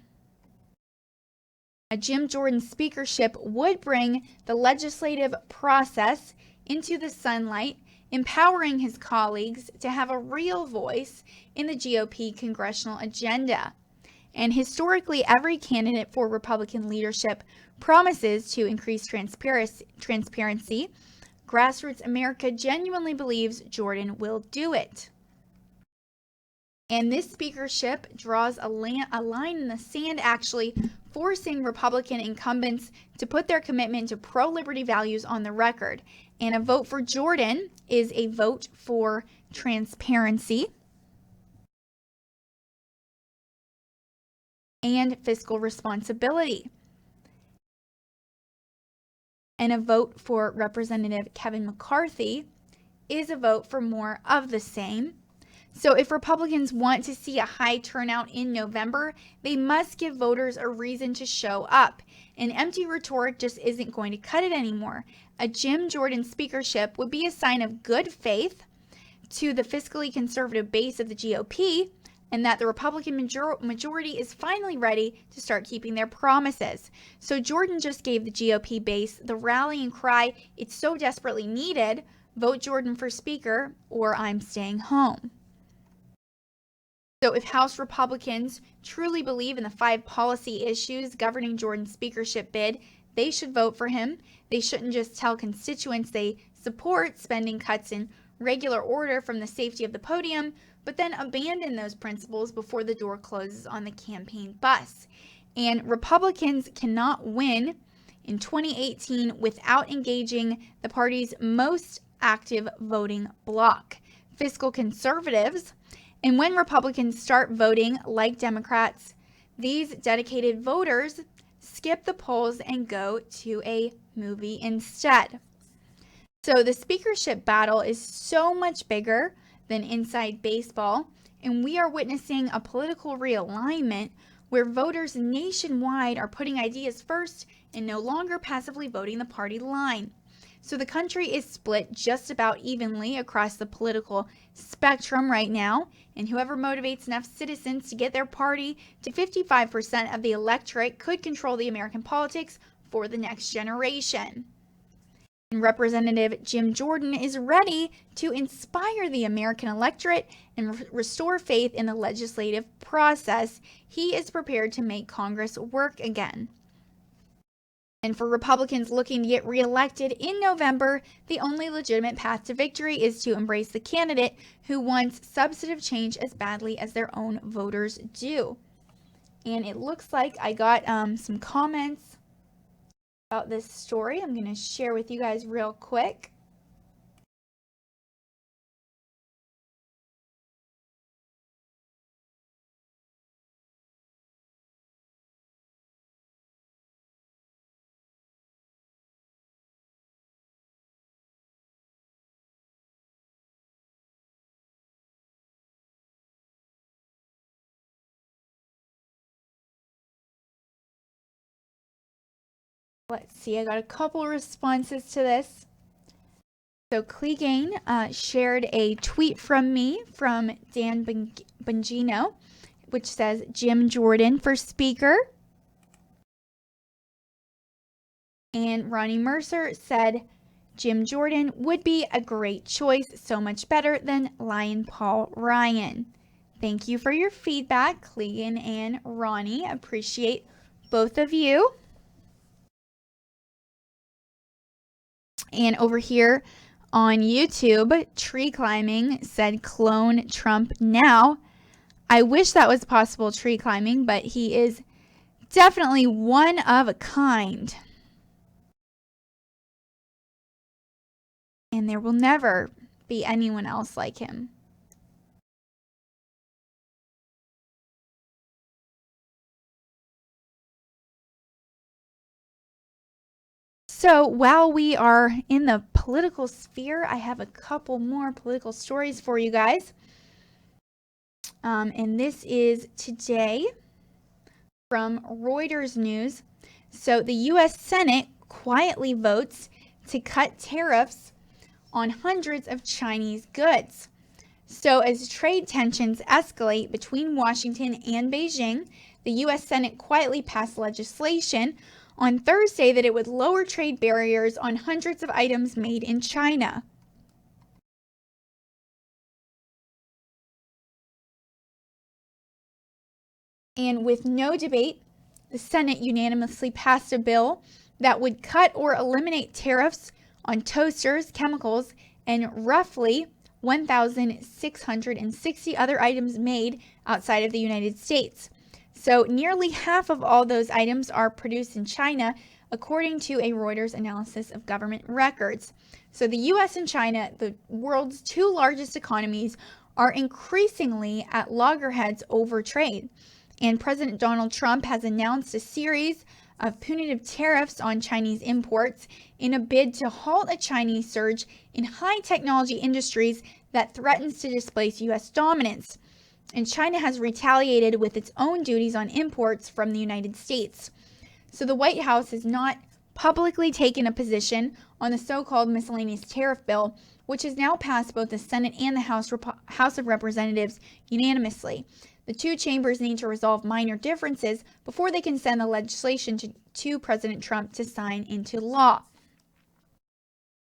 A Jim Jordan speakership would bring the legislative process into the sunlight, empowering his colleagues to have a real voice in the GOP congressional agenda. And historically, every candidate for Republican leadership promises to increase transparency. Grassroots America genuinely believes Jordan will do it. And this speakership draws a line in the sand, actually forcing Republican incumbents to put their commitment to pro-liberty values on the record. And a vote for Jordan is a vote for transparency and fiscal responsibility. And a vote for Representative Kevin McCarthy is a vote for more of the same. So if Republicans want to see a high turnout in November, they must give voters a reason to show up. An empty rhetoric just isn't going to cut it anymore. A Jim Jordan speakership would be a sign of good faith to the fiscally conservative base of the GOP, and that the Republican majority is finally ready to start keeping their promises. So Jordan just gave the GOP base the rallying cry it's so desperately needed: vote Jordan for Speaker or I'm staying home. So if House Republicans truly believe in the 5 policy issues governing Jordan's speakership bid, they should vote for him. They shouldn't just tell constituents they support spending cuts in regular order from the safety of the podium, but then abandon those principles before the door closes on the campaign bus. And Republicans cannot win in 2018 without engaging the party's most active voting bloc, fiscal conservatives. And when Republicans start voting like Democrats, these dedicated voters skip the polls and go to a movie instead. So the speakership battle is so much bigger than inside baseball, and we are witnessing a political realignment where voters nationwide are putting ideas first and no longer passively voting the party line. So the country is split just about evenly across the political spectrum right now, and whoever motivates enough citizens to get their party to 55% of the electorate could control the American politics for the next generation. And Representative Jim Jordan is ready to inspire the American electorate and restore faith in the legislative process. He is prepared to make Congress work again. And for Republicans looking to get reelected in November, the only legitimate path to victory is to embrace the candidate who wants substantive change as badly as their own voters do. And it looks like I got some comments about this story. I'm going to share with you guys real quick. let's see, I got a couple responses to this. So Clegane shared a tweet from me from Dan Bongino, which says Jim Jordan for speaker. And Ronnie Mercer said Jim Jordan would be a great choice, so much better than Lion Paul Ryan. Thank you for your feedback, Clegane and Ronnie. Appreciate both of you. And over here on YouTube, Tree Climbing said clone Trump now. I wish that was possible, Tree Climbing, but he is definitely one of a kind. And there will never be anyone else like him. So while we are in the political sphere, I have a couple more political stories for you guys. And this is today from Reuters News. So the U.S. Senate quietly votes to cut tariffs on hundreds of Chinese goods. So as trade tensions escalate between Washington and Beijing, the U.S. Senate quietly passed legislation on Thursday that it would lower trade barriers on hundreds of items made in China. And with no debate, the Senate unanimously passed a bill that would cut or eliminate tariffs on toasters, chemicals, and roughly 1,660 other items made outside of the United States. So nearly half of all those items are produced in China, according to a Reuters analysis of government records. So the U.S. and China, the world's two largest economies, are increasingly at loggerheads over trade. And President Donald Trump has announced a series of punitive tariffs on Chinese imports in a bid to halt a Chinese surge in high technology industries that threatens to displace U.S. dominance. And China has retaliated with its own duties on imports from the United States. So the White House has not publicly taken a position on the so-called miscellaneous tariff bill, which has now passed both the Senate and the House of Representatives unanimously. The two chambers need to resolve minor differences before they can send the legislation to President Trump to sign into law.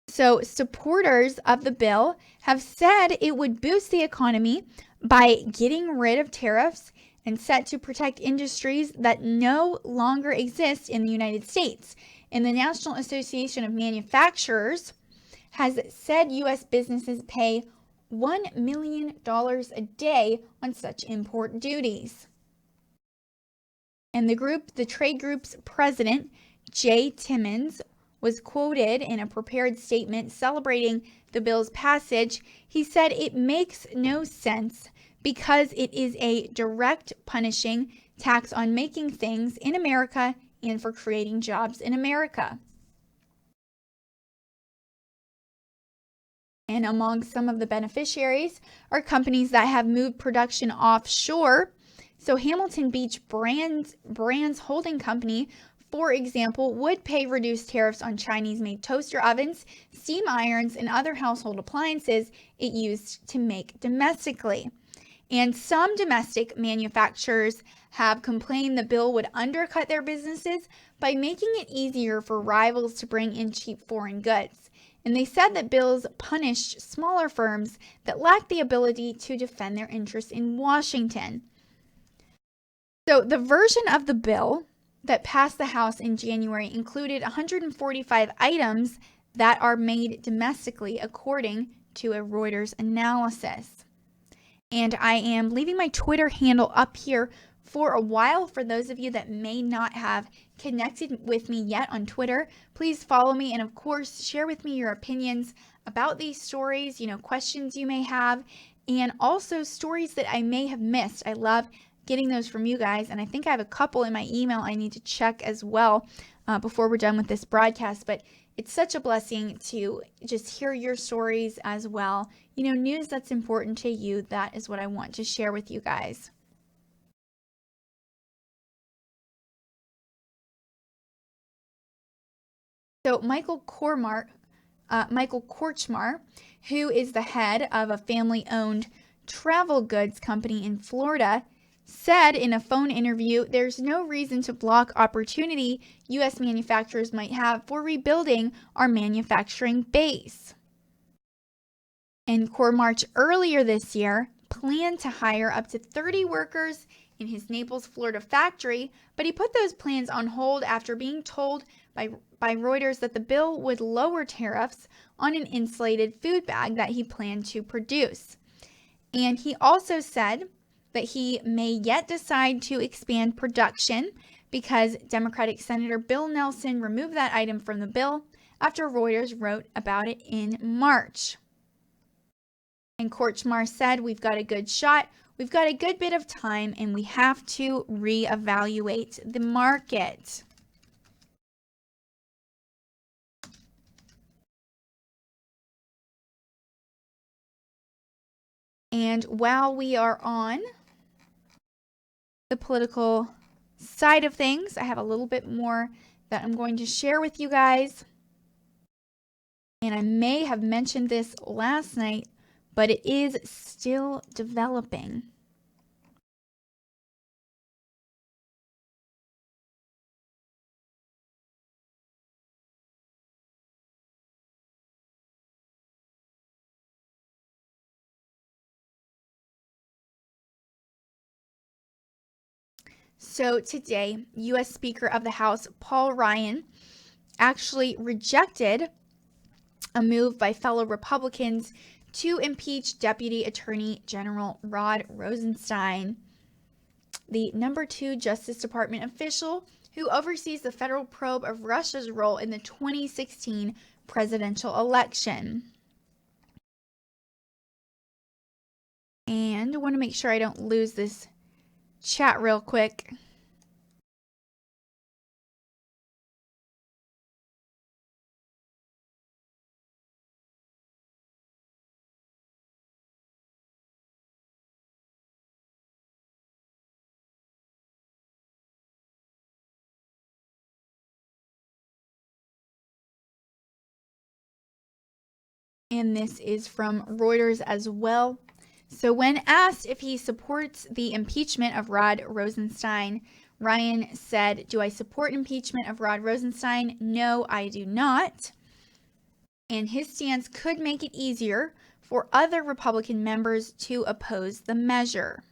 So supporters of the bill have said it would boost the economy by getting rid of tariffs and set to protect industries that no longer exist in the United States. And the National Association of Manufacturers has said U.S. businesses pay $1 million a day on such import duties. And the trade group's president, Jay Timmons, was quoted in a prepared statement celebrating the bill's passage. He said it makes no sense because it is a direct punishing tax on making things in America and for creating jobs in America. And among some of the beneficiaries are companies that have moved production offshore. So Hamilton Beach Brands Holding Company, for example, would pay reduced tariffs on Chinese-made toaster ovens, steam irons, and other household appliances it used to make domestically. And some domestic manufacturers have complained the bill would undercut their businesses by making it easier for rivals to bring in cheap foreign goods. And they said that bills punished smaller firms that lacked the ability to defend their interests in Washington. So the version of the bill that passed the House in January included 145 items that are made domestically, according to a Reuters analysis. And I am leaving my Twitter handle up here for a while. For those of you that may not have connected with me yet on Twitter, please follow me, and of course share with me your opinions about these stories, questions you may have, and also stories that I may have missed. I love getting those from you guys, and I think I have a couple in my email I need to check as well before we're done with this broadcast. But it's such a blessing to just hear your stories as well. News that's important to you, that is what I want to share with you guys. So Michael Korchmar, who is the head of a family-owned travel goods company in Florida, said in a phone interview, there's no reason to block opportunity U.S. manufacturers might have for rebuilding our manufacturing base. And Korchmar earlier this year planned to hire up to 30 workers in his Naples, Florida factory, but he put those plans on hold after being told by Reuters that the bill would lower tariffs on an insulated food bag that he planned to produce. And he also said that he may yet decide to expand production because Democratic Senator Bill Nelson removed that item from the bill after Reuters wrote about it in March. And Korchmar said, we've got a good shot, we've got a good bit of time, and we have to reevaluate the market. And while we are on the political side of things, I have a little bit more that I'm going to share with you guys. And I may have mentioned this last night, but it is still developing. So today, U.S. Speaker of the House Paul Ryan actually rejected a move by fellow Republicans to impeach Deputy Attorney General Rod Rosenstein, the number 2 Justice Department official who oversees the federal probe of Russia's role in the 2016 presidential election. And I want to make sure I don't lose this chat real quick. And this is from Reuters as well. So when asked if he supports the impeachment of Rod Rosenstein, Ryan said, "Do I support impeachment of Rod Rosenstein? No, I do not." And his stance could make it easier for other Republican members to oppose the measure.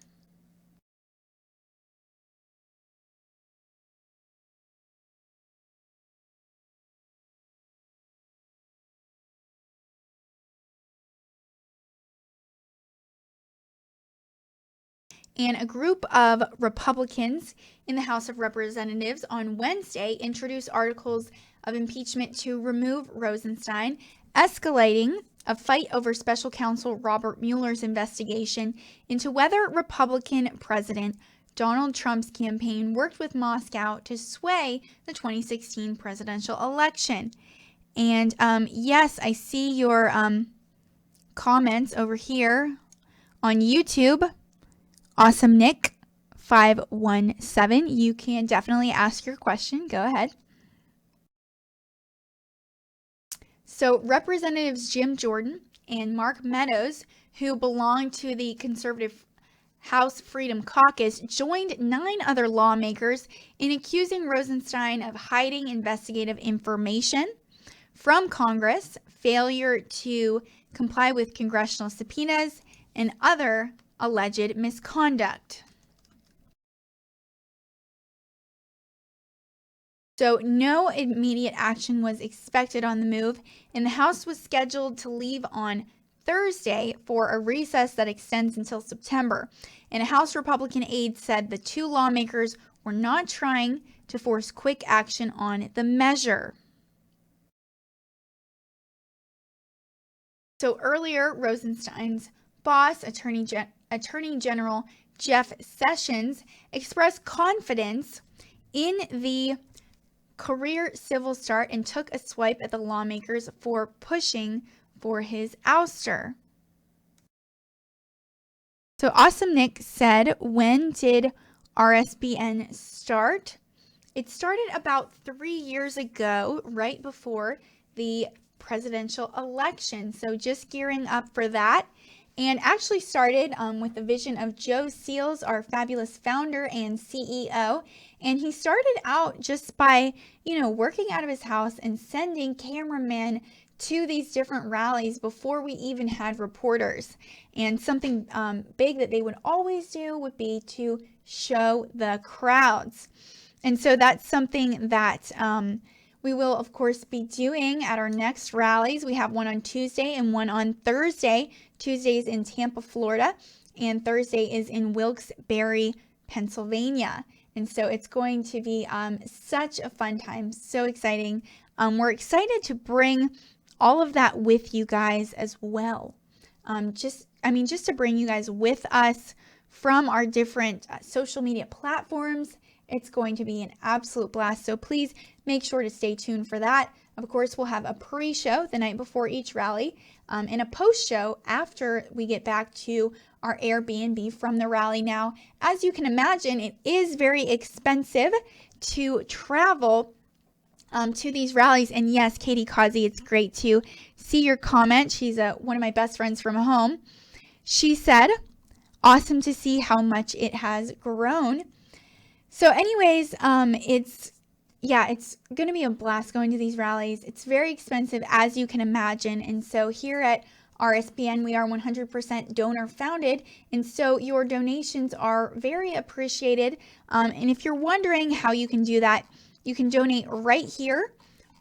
And a group of Republicans in the House of Representatives on Wednesday introduced articles of impeachment to remove Rosenstein, escalating a fight over special counsel Robert Mueller's investigation into whether Republican President Donald Trump's campaign worked with Moscow to sway the 2016 presidential election. And yes, I see your comments over here on YouTube. Awesome Nick 517. You can definitely ask your question. Go ahead. So Representatives Jim Jordan and Mark Meadows, who belong to the conservative House Freedom Caucus, joined 9 other lawmakers in accusing Rosenstein of hiding investigative information from Congress, failure to comply with congressional subpoenas, and other alleged misconduct. So no immediate action was expected on the move, and the House was scheduled to leave on Thursday for a recess that extends until September. And a House Republican aide said the 2 lawmakers were not trying to force quick action on the measure. So earlier, Rosenstein's boss, Attorney General Jeff Sessions, expressed confidence in the career civil start and took a swipe at the lawmakers for pushing for his ouster. So Awesome Nick said, when did RSBN start? It started about 3 years ago, right before the presidential election. So just gearing up for that. And actually started with the vision of Joe Seals, our fabulous founder and CEO. And he started out just by, working out of his house and sending cameramen to these different rallies before we even had reporters. And something big that they would always do would be to show the crowds. And so that's something that we will, of course, be doing at our next rallies. We have one on Tuesday and one on Thursday. Tuesday is in Tampa, Florida, and Thursday is in Wilkes-Barre, Pennsylvania. And so it's going to be such a fun time, so exciting. We're excited to bring all of that with you guys as well. Just to bring you guys with us from our different social media platforms. It's going to be an absolute blast. So please make sure to stay tuned for that. Of course, we'll have a pre-show the night before each rally and a post-show after we get back to our Airbnb from the rally. Now, as you can imagine, it is very expensive to travel to these rallies. And yes, Katie Causey, it's great to see your comment. She's one of my best friends from home. She said, awesome to see how much it has grown. So anyways, it's going to be a blast going to these rallies. It's very expensive, as you can imagine. And so here at RSBN, we are 100% donor founded. And so your donations are very appreciated. And if you're wondering how you can do that, you can donate right here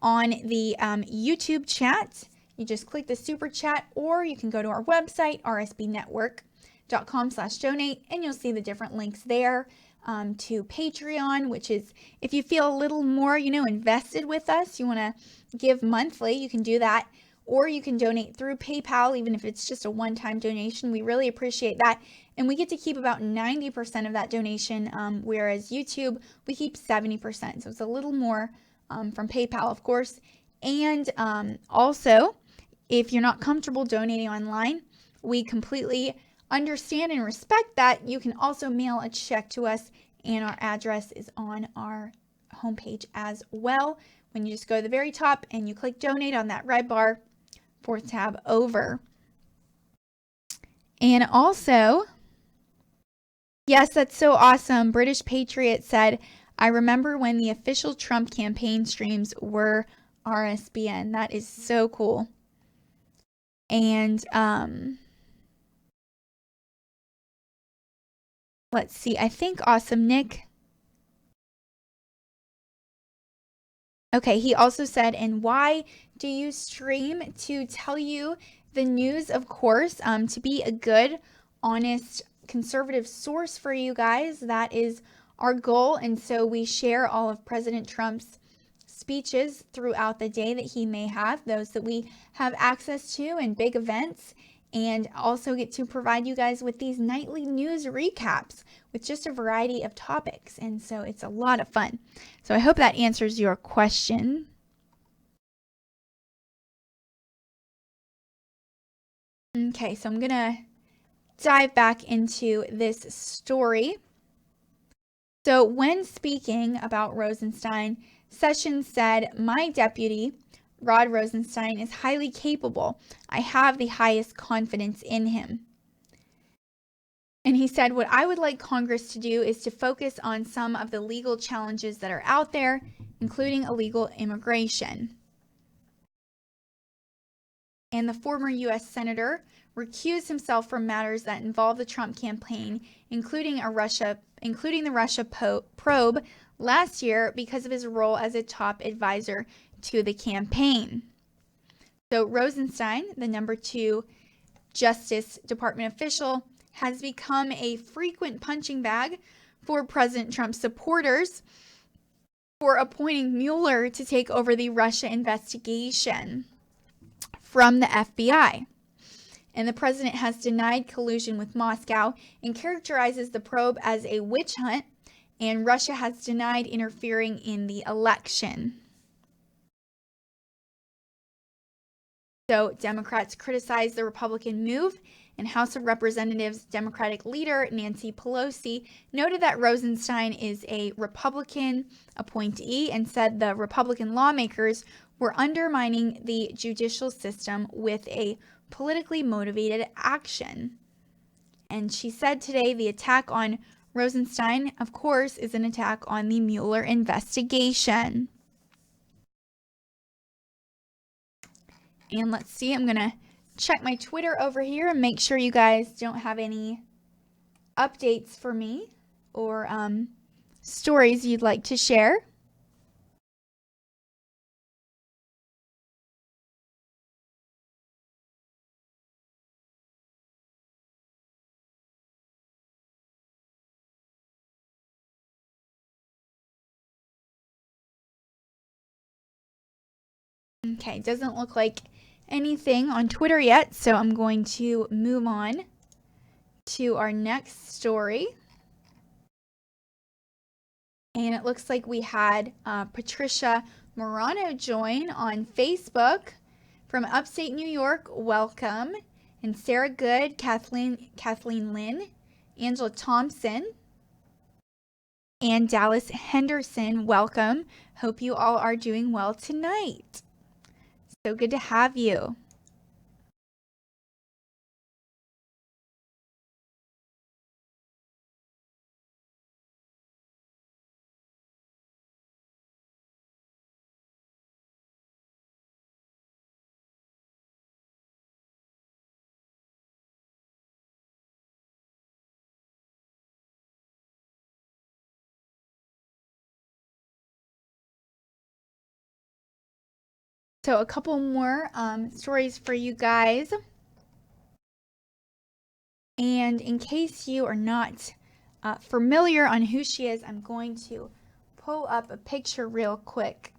on the YouTube chat. You just click the super chat, or you can go to our website, rsbnetwork.com/donate, and you'll see the different links there. To Patreon, which is if you feel a little more, invested with us, you want to give monthly, you can do that. Or you can donate through PayPal, even if it's just a one-time donation. We really appreciate that. And we get to keep about 90% of that donation, whereas YouTube, we keep 70%. So it's a little more from PayPal, of course. And also, if you're not comfortable donating online, we completely understand and respect that. You can also mail a check to us, and our address is on our homepage as well. When you just go to the very top and you click donate on that red bar, fourth tab over. And also, yes, that's so awesome. British Patriot said, I remember when the official Trump campaign streams were RSBN. That is so cool. And let's see. I think Awesome Nick. Okay, he also said, and why do you stream? To tell you the news, of course, to be a good, honest, conservative source for you guys. That is our goal. And so we share all of President Trump's speeches throughout the day that he may have, those that we have access to, and big events. And also get to provide you guys with these nightly news recaps with just a variety of topics. And so it's a lot of fun. So I hope that answers your question. Okay, so I'm going to dive back into this story. So when speaking about Rosenstein, Sessions said, my deputy, Rod Rosenstein, is highly capable. I have the highest confidence in him. And he said, what I would like Congress to do is to focus on some of the legal challenges that are out there, including illegal immigration. And the former U.S. Senator recused himself from matters that involve the Trump campaign, including the Russia probe last year because of his role as a top advisor to the campaign. So Rosenstein, the number 2 Justice Department official, has become a frequent punching bag for President Trump's supporters for appointing Mueller to take over the Russia investigation from the FBI. And the president has denied collusion with Moscow and characterizes the probe as a witch hunt, and Russia has denied interfering in the election. So Democrats criticize the Republican move And House of Representatives Democratic leader Nancy Pelosi noted that Rosenstein is a Republican appointee and said the Republican lawmakers were undermining the judicial system with a politically motivated action. And she said today the attack on Rosenstein, of course, is an attack on the Mueller investigation. And let's see, I'm going to check my Twitter over here and make sure you guys don't have any updates for me or stories you'd like to share. Okay, doesn't look like anything on Twitter yet, so I'm going to move on to our next story. And it looks like we had Patricia Morano join on Facebook from upstate New York. Welcome. And Sarah Good, Kathleen Lynn, Angela Thompson, and Dallas Henderson. Welcome. Hope you all are doing well tonight. So good to have you. So a couple more stories for you guys. And in case you are not familiar on who she is, I'm going to pull up a picture real quick.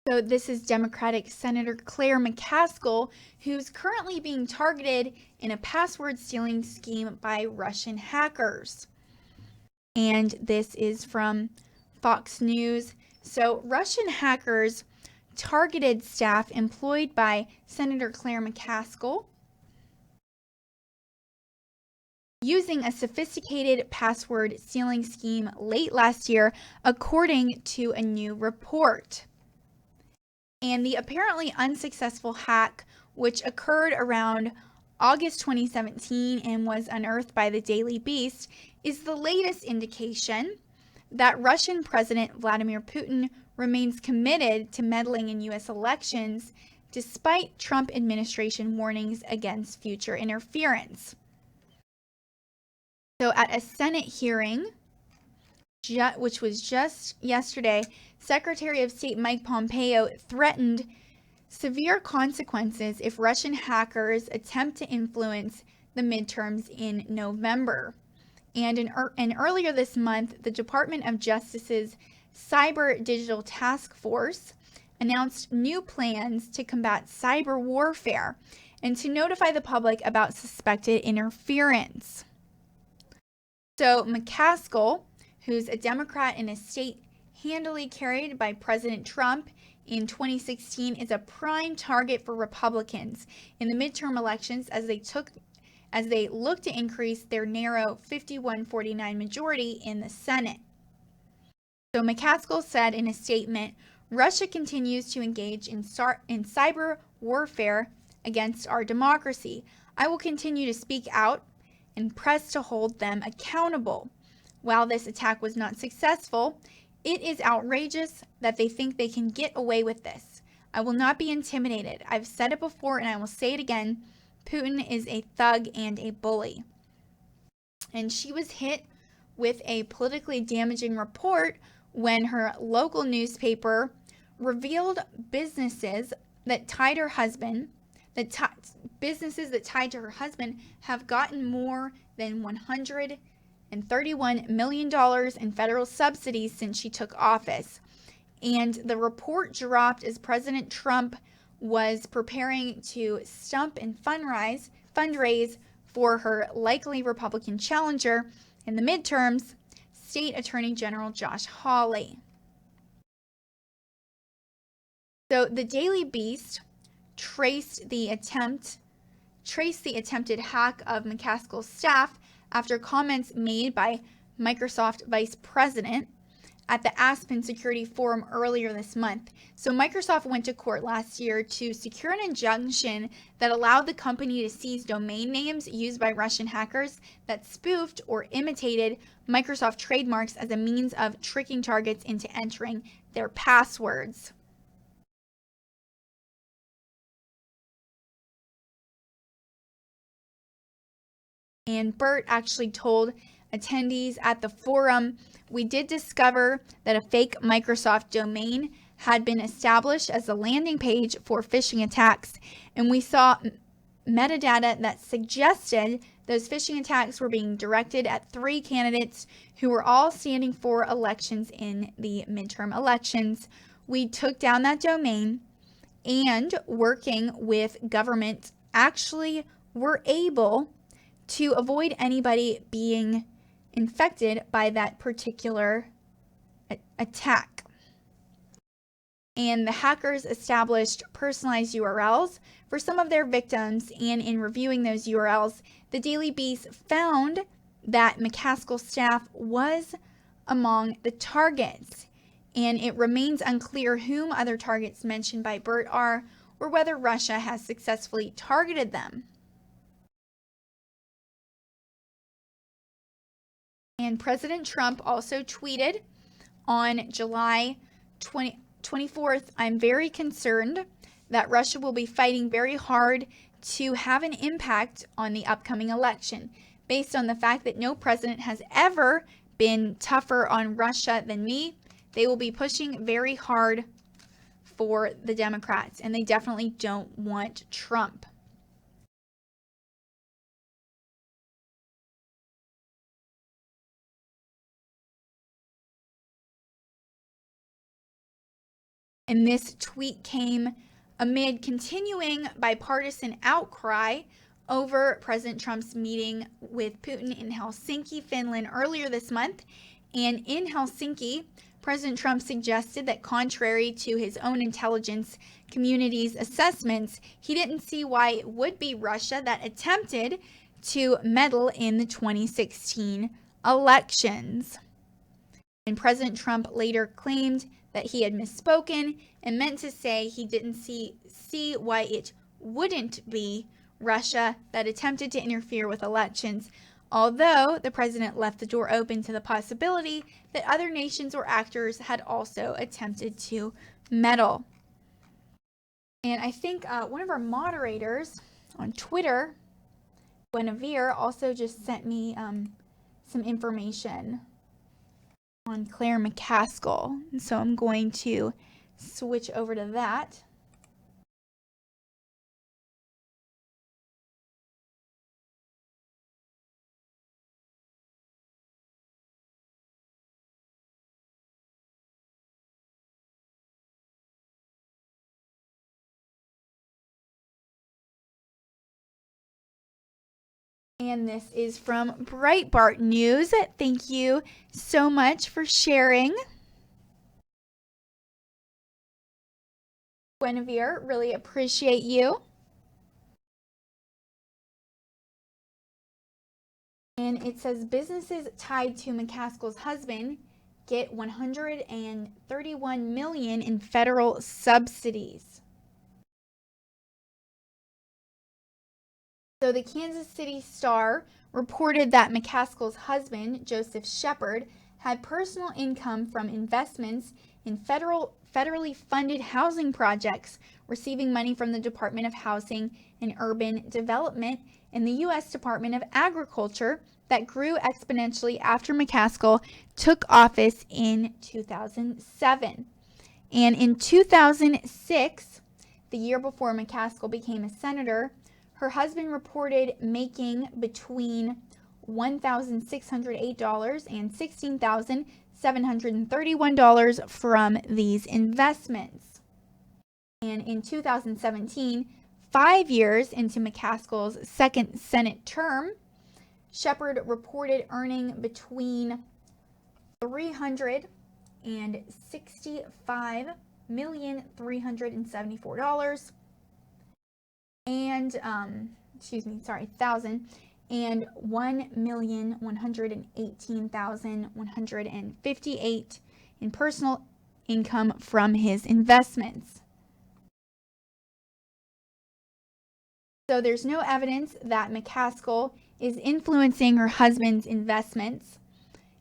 So this is Democratic Senator Claire McCaskill, who's currently being targeted in a password stealing scheme by Russian hackers. And this is from Fox News. So Russian hackers targeted staff employed by Senator Claire McCaskill using a sophisticated password stealing scheme late last year, according to a new report. And the apparently unsuccessful hack, which occurred around August 2017 and was unearthed by the Daily Beast, is the latest indication that Russian President Vladimir Putin remains committed to meddling in U.S. elections despite Trump administration warnings against future interference. So at a Senate hearing, which was just yesterday, Secretary of State Mike Pompeo threatened severe consequences if Russian hackers attempt to influence the midterms in November. And earlier this month, the Department of Justice's Cyber Digital Task Force announced new plans to combat cyber warfare and to notify the public about suspected interference. So McCaskill, who's a Democrat in a state handily carried by President Trump in 2016, is a prime target for Republicans in the midterm elections as they look to increase their narrow 51-49 majority in the Senate. So McCaskill said in a statement, Russia continues to engage in cyber warfare against our democracy. I will continue to speak out and press to hold them accountable. While this attack was not successful, it is outrageous that they think they can get away with this. I will not be intimidated. I've said it before and I will say it again. Putin is a thug and a bully. And she was hit with a politically damaging report when her local newspaper revealed businesses that tied to her husband have gotten more than $131 million in federal subsidies since she took office. And the report dropped as President Trump was preparing to stump and fundraise for her likely Republican challenger in the midterms, State Attorney General Josh Hawley. So the Daily Beast traced the attempted hack of McCaskill's staff after comments made by Microsoft Vice President at the Aspen Security Forum earlier this month. So Microsoft went to court last year to secure an injunction that allowed the company to seize domain names used by Russian hackers that spoofed or imitated Microsoft trademarks as a means of tricking targets into entering their passwords. And Bert actually told attendees at the forum, "We did discover that a fake Microsoft domain had been established as a landing page for phishing attacks, and we saw metadata that suggested those phishing attacks were being directed at 3 candidates who were all standing for elections in the midterm elections. We took down that domain, and working with government, actually were able to avoid anybody being infected by that particular attack." And the hackers established personalized URLs for some of their victims, and in reviewing those URLs, the Daily Beast found that McCaskill's staff was among the targets, and it remains unclear whom other targets mentioned by Bert are, or whether Russia has successfully targeted them. And President Trump also tweeted on July 24th, "I'm very concerned that Russia will be fighting very hard to have an impact on the upcoming election. Based on the fact that no president has ever been tougher on Russia than me, they will be pushing very hard for the Democrats, and they definitely don't want Trump." And this tweet came amid continuing bipartisan outcry over President Trump's meeting with Putin in Helsinki, Finland earlier this month. And in Helsinki, President Trump suggested that contrary to his own intelligence community's assessments, he didn't see why it would be Russia that attempted to meddle in the 2016 elections. And President Trump later claimed that he had misspoken and meant to say he didn't see why it wouldn't be Russia that attempted to interfere with elections, although the president left the door open to the possibility that other nations or actors had also attempted to meddle. And I think one of our moderators on Twitter, Guinevere, also just sent me some information on Claire McCaskill. And so I'm going to switch over to that. And this is from Breitbart News. Thank you so much for sharing. Guinevere, really appreciate you. And it says businesses tied to McCaskill's husband get $131 million in federal subsidies. So the Kansas City Star reported that McCaskill's husband, Joseph Shepard, had personal income from investments in federally funded housing projects, receiving money from the Department of Housing and Urban Development and the U.S. Department of Agriculture that grew exponentially after McCaskill took office in 2007. And in 2006, the year before McCaskill became a senator, her husband reported making between $1,608 and $16,731 from these investments. And in 2017, 5 years into McCaskill's second Senate term, Shepard reported earning between $365,374 and thousand and $1,118,158 in personal income from his investments. So there's no evidence that McCaskill is influencing her husband's investments,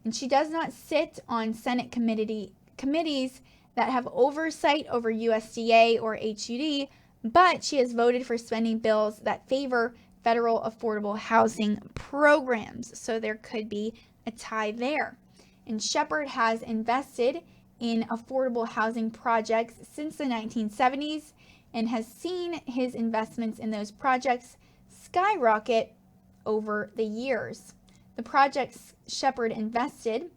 and she does not sit on Senate committees that have oversight over USDA or HUD, but she has voted for spending bills that favor federal affordable housing programs. So there could be a tie there. And Shepard has invested in affordable housing projects since the 1970s and has seen his investments in those projects skyrocket over the years. The projects Shepard invested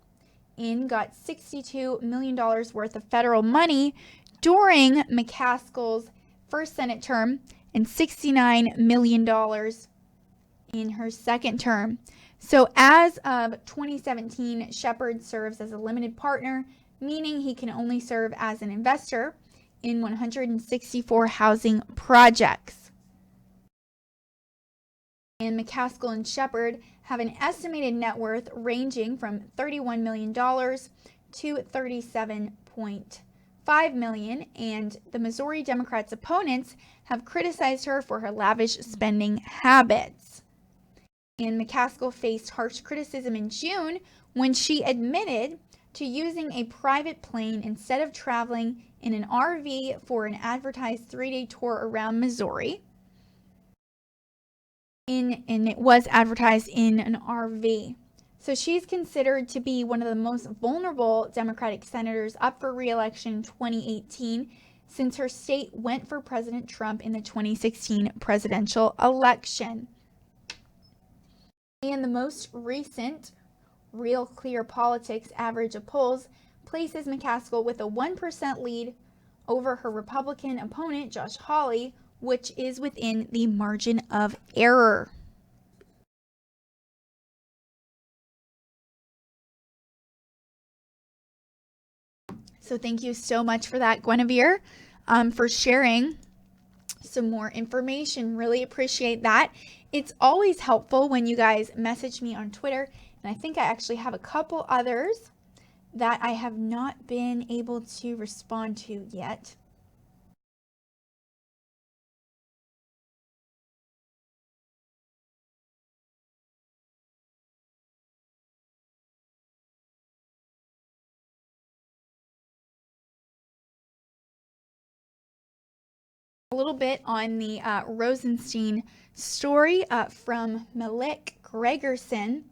in got $62 million worth of federal money during McCaskill's first Senate term and $69 million in her second term. So as of 2017, Shepard serves as a limited partner, meaning he can only serve as an investor in 164 housing projects. And McCaskill and Shepard have an estimated net worth ranging from $31 million to $37.5 million, and the Missouri Democrats' opponents have criticized her for her lavish spending habits. And McCaskill faced harsh criticism in June when she admitted to using a private plane instead of traveling in an RV for an advertised 3-day tour around Missouri. And it was advertised in an RV. So she's considered to be one of the most vulnerable Democratic senators up for re-election in 2018 since her state went for President Trump in the 2016 presidential election. And the most recent Real Clear Politics average of polls places McCaskill with a 1% lead over her Republican opponent, Josh Hawley, which is within the margin of error. So thank you so much for that, Guinevere, for sharing some more information. Really appreciate that. It's always helpful when you guys message me on Twitter, and I think I actually have a couple others that I have not been able to respond to yet. A little bit on the Rosenstein story from Malik Gregerson.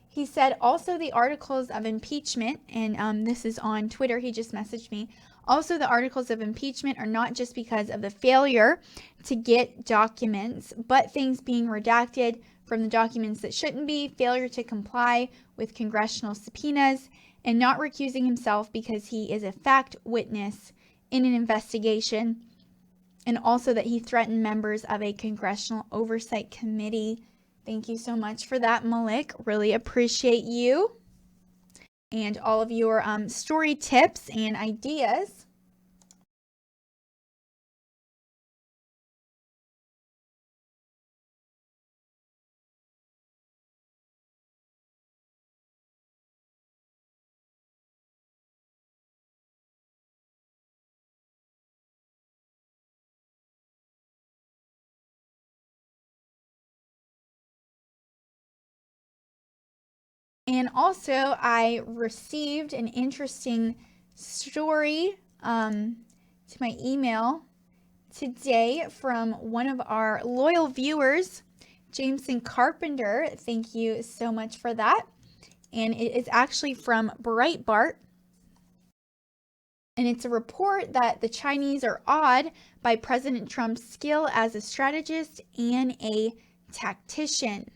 He said also the articles of impeachment, and this is on Twitter, he just messaged me. Also, the articles of impeachment are not just because of the failure to get documents, but things being redacted from the documents that shouldn't be, failure to comply with congressional subpoenas, and not recusing himself because he is a fact witness in an investigation, and also that he threatened members of a congressional oversight committee. Thank you so much for that, Malik. Really appreciate you and all of your story tips and ideas. And also, I received an interesting story to my email today from one of our loyal viewers, Jameson Carpenter. Thank you so much for that. And it is actually from Breitbart. And it's a report that the Chinese are awed by President Trump's skill as a strategist and a tactician.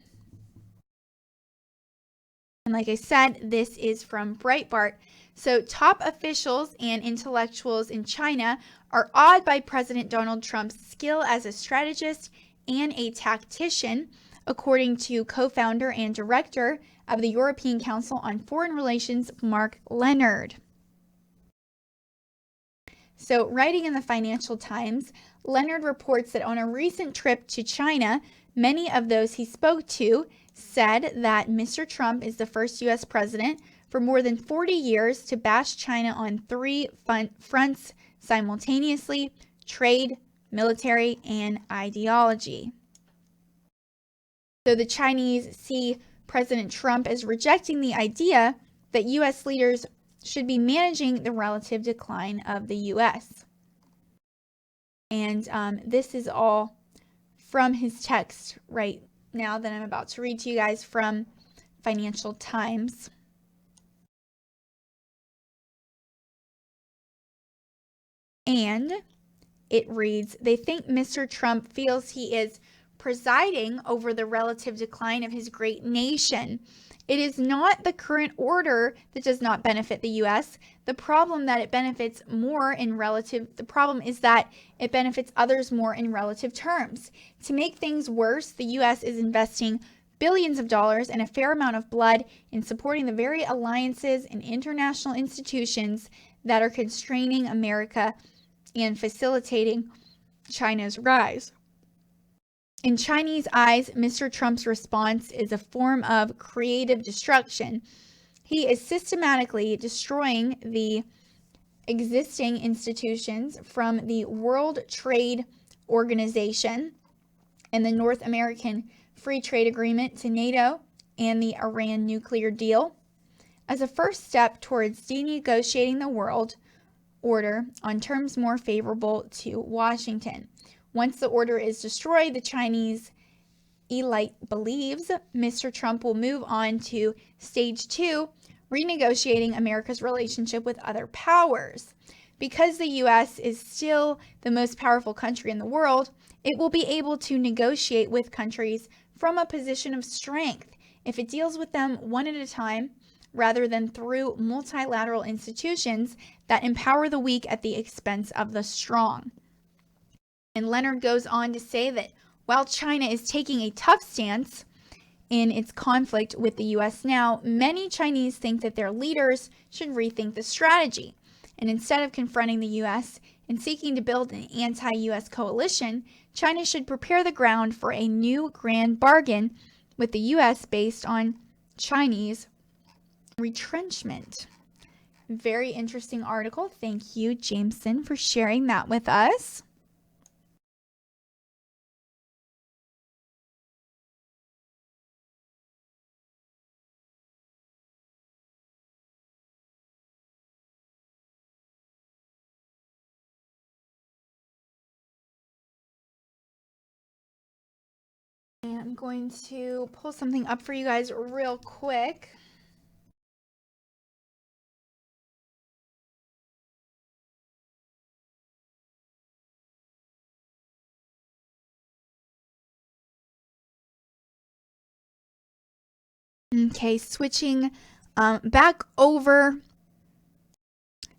And like I said, this is from Breitbart. So top officials and intellectuals in China are awed by President Donald Trump's skill as a strategist and a tactician, according to co-founder and director of the European Council on Foreign Relations, Mark Leonard. So, writing in the Financial Times, Leonard reports that on a recent trip to China, many of those he spoke to said that Mr. Trump is the first U.S. president for more than 40 years to bash China on three fronts simultaneously: trade, military, and ideology. So the Chinese see President Trump as rejecting the idea that U.S. leaders should be managing the relative decline of the U.S. And this is all from his text right now that I'm about to read to you guys from Financial Times. And it reads, they think Mr. Trump feels he is presiding over the relative decline of his great nation. It is not the current order that does not benefit the U.S. The problem is that it benefits others more in relative terms. To make things worse, the U.S. is investing billions of dollars and a fair amount of blood in supporting the very alliances and international institutions that are constraining America and facilitating China's rise. In Chinese eyes, Mr. Trump's response is a form of creative destruction. He is systematically destroying the existing institutions, from the World Trade Organization and the North American Free Trade Agreement to NATO and the Iran nuclear deal, as a first step towards denegotiating the world order on terms more favorable to Washington. Once the order is destroyed, the Chinese elite believes Mr. Trump will move on to stage 2, renegotiating America's relationship with other powers. Because the U.S. is still the most powerful country in the world, it will be able to negotiate with countries from a position of strength if it deals with them one at a time, rather than through multilateral institutions that empower the weak at the expense of the strong. And Leonard goes on to say that while China is taking a tough stance in its conflict with the U.S. now, many Chinese think that their leaders should rethink the strategy. And instead of confronting the U.S. and seeking to build an anti-U.S. coalition, China should prepare the ground for a new grand bargain with the U.S. based on Chinese retrenchment. Very interesting article. Thank you, Jameson, for sharing that with us. I'm going to pull something up for you guys real quick. Okay, switching back over.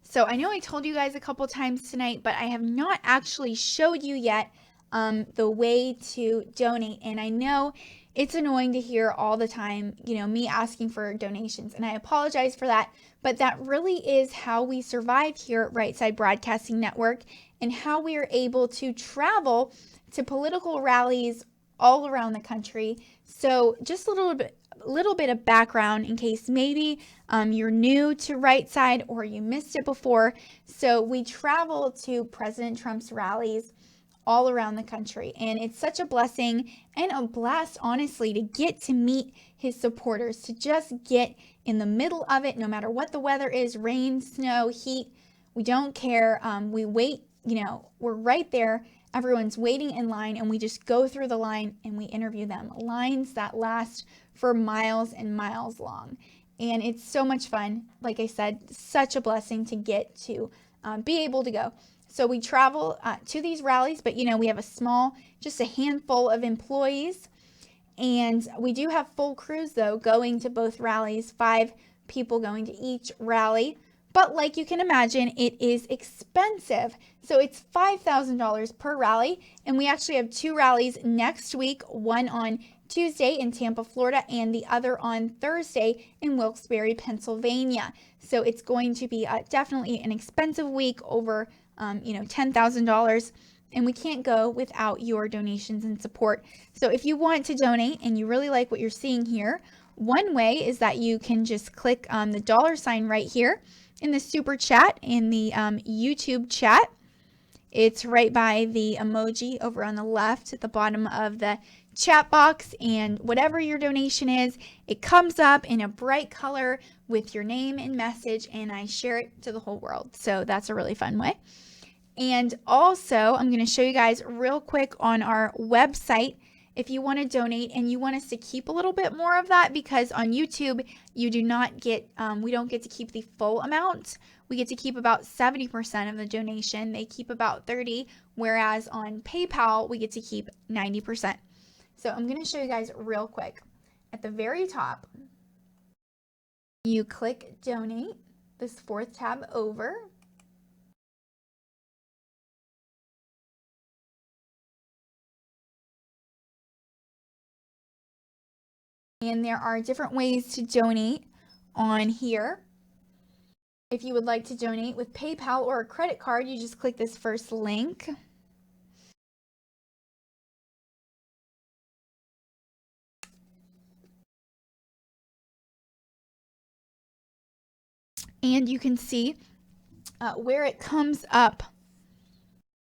So I know I told you guys a couple times tonight, but I have not actually showed you yet the way to donate. And I know it's annoying to hear all the time, me asking for donations, and I apologize for that, but that really is how we survive here at Right Side Broadcasting Network, and how we are able to travel to political rallies all around the country. So just a little bit of background in case maybe you're new to Right Side or you missed it before. So we travel to President Trump's rallies all around the country. And it's such a blessing and a blast, honestly, to get to meet his supporters, to just get in the middle of it, no matter what the weather is, rain, snow, heat, we don't care. We wait, we're right there. Everyone's waiting in line, and we just go through the line and we interview them. Lines that last for miles and miles long. And it's so much fun. Like I said, such a blessing to get to be able to go. So we travel to these rallies, but we have just a handful of employees. And we do have full crews, though, going to both rallies, 5 people going to each rally. But like you can imagine, it is expensive. So it's $5,000 per rally. And we actually have 2 rallies next week, one on Tuesday in Tampa, Florida, and the other on Thursday in Wilkes-Barre, Pennsylvania. So it's going to be definitely an expensive week, over $10,000. And we can't go without your donations and support. So if you want to donate and you really like what you're seeing here, one way is that you can just click on the $ right here in the super chat in the YouTube chat. It's right by the emoji over on the left at the bottom of the chat box, and whatever your donation is, it comes up in a bright color with your name and message, and I share it to the whole world. So that's a really fun way. And also, I'm going to show you guys real quick on our website, if you want to donate and you want us to keep a little bit more of that, because on YouTube, you do not get, we don't get to keep the full amount. We get to keep about 70% of the donation. They keep about 30%, whereas on PayPal, we get to keep 90%. So I'm going to show you guys real quick. At the very top, you click donate, this 4th tab over. And there are different ways to donate on here. If you would like to donate with PayPal or a credit card, you just click this first link. And you can see where it comes up,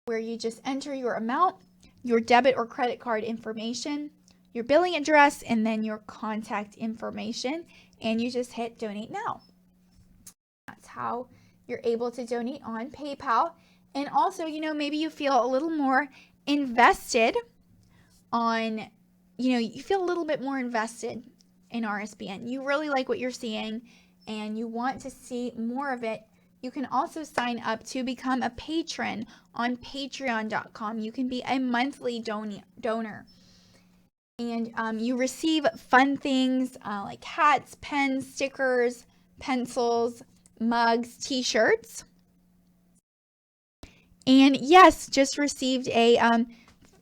where you just enter your amount, your debit or credit card information, your billing address, and then your contact information, and you just hit donate now. That's how you're able to donate on PayPal. And also, maybe you feel a little more invested on, you feel a little bit more invested in RSBN. You really like what you're seeing and you want to see more of it. You can also sign up to become a patron on patreon.com. You can be a monthly donor. And you receive fun things like hats, pens, stickers, pencils, mugs, t-shirts. And yes, just received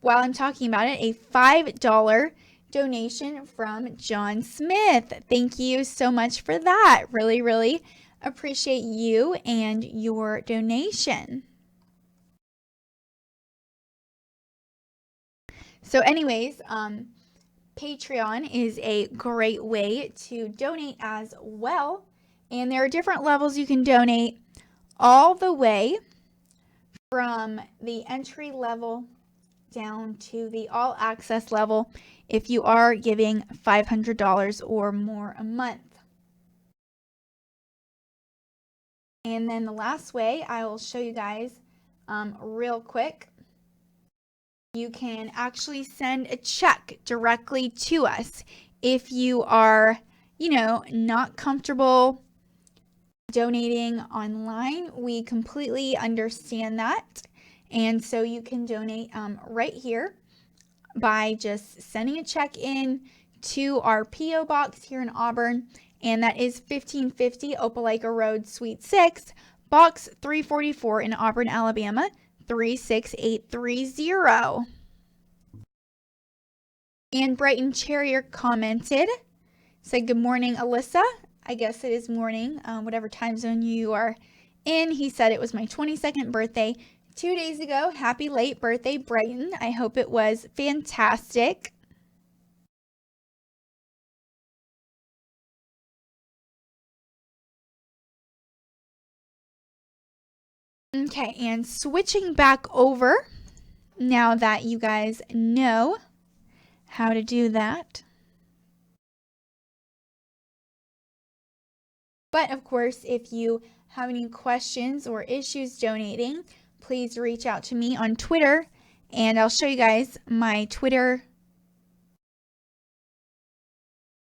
while I'm talking about it, a $5 donation from John Smith. Thank you so much for that. Really, really appreciate you and your donation. So anyways, Patreon is a great way to donate as well. And there are different levels you can donate, all the way from the entry level down to the all access level if you are giving $500 or more a month. And then the last way I will show you guys real quick. You can actually send a check directly to us if you are, not comfortable donating online. We completely understand that. And so you can donate right here by just sending a check in to our P.O. Box here in Auburn. And that is 1550 Opelika Road, Suite 6, Box 344 in Auburn, Alabama, 36830. And Brighton Charrier commented, said, "Good morning, Alyssa." I guess it is morning, whatever time zone you are in. He said it was my 22nd birthday 2 days ago. Happy late birthday, Brighton. I hope it was fantastic. Okay, and switching back over now that you guys know how to do that. But of course, if you have any questions or issues donating, please reach out to me on Twitter, and I'll show you guys my Twitter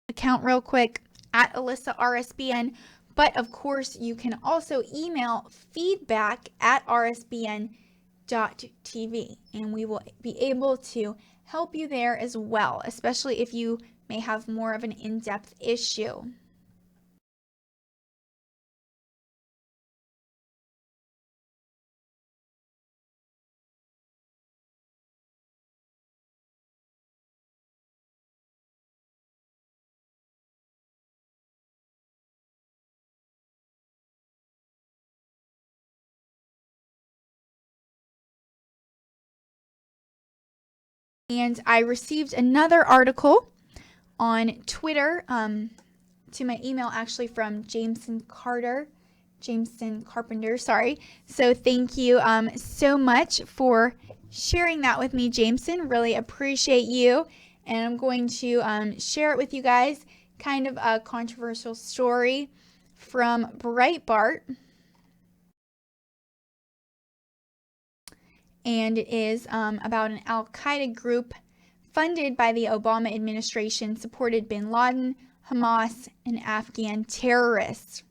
account real quick, at Alyssa RSBN. But of course, you can also email feedback@rsbn.tv, and we will be able to help you there as well, especially if you may have more of an in-depth issue. And I received another article on Twitter to my email, actually, from Jameson Carpenter, sorry. So thank you so much for sharing that with me, Jameson. Really appreciate you. And I'm going to share it with you guys. Kind of a controversial story from Breitbart. And it is about an Al-Qaeda group funded by the Obama administration, supported bin Laden, Hamas, and Afghan terrorists.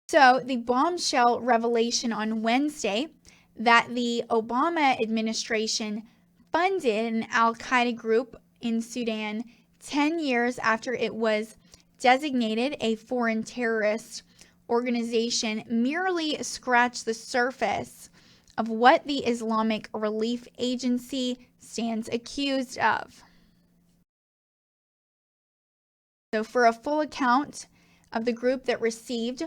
So the bombshell revelation on Wednesday that the Obama administration funded an Al-Qaeda group in Sudan 10 years after it was designated a foreign terrorist organization merely scratched the surface of what the Islamic Relief Agency stands accused of. So for a full account of the group that received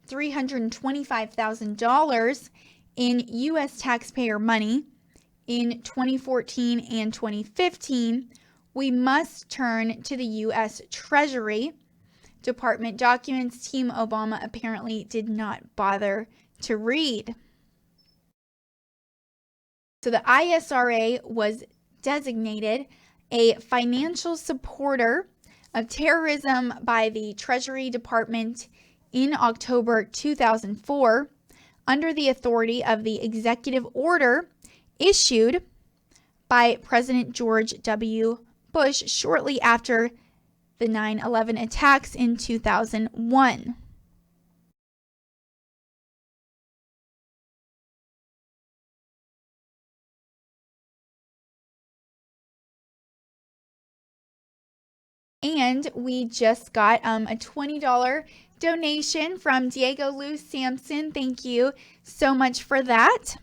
$325,000 in U.S. taxpayer money in 2014 and 2015, we must turn to the U.S. Treasury Department documents Team Obama apparently did not bother to read. So the ISRA was designated a financial supporter of terrorism by the Treasury Department in October 2004 under the authority of the executive order issued by President George W. Bush shortly after the 9/11 attacks in 2001. And we just got a $20 donation from Diego Lou Sampson. Thank you so much for that.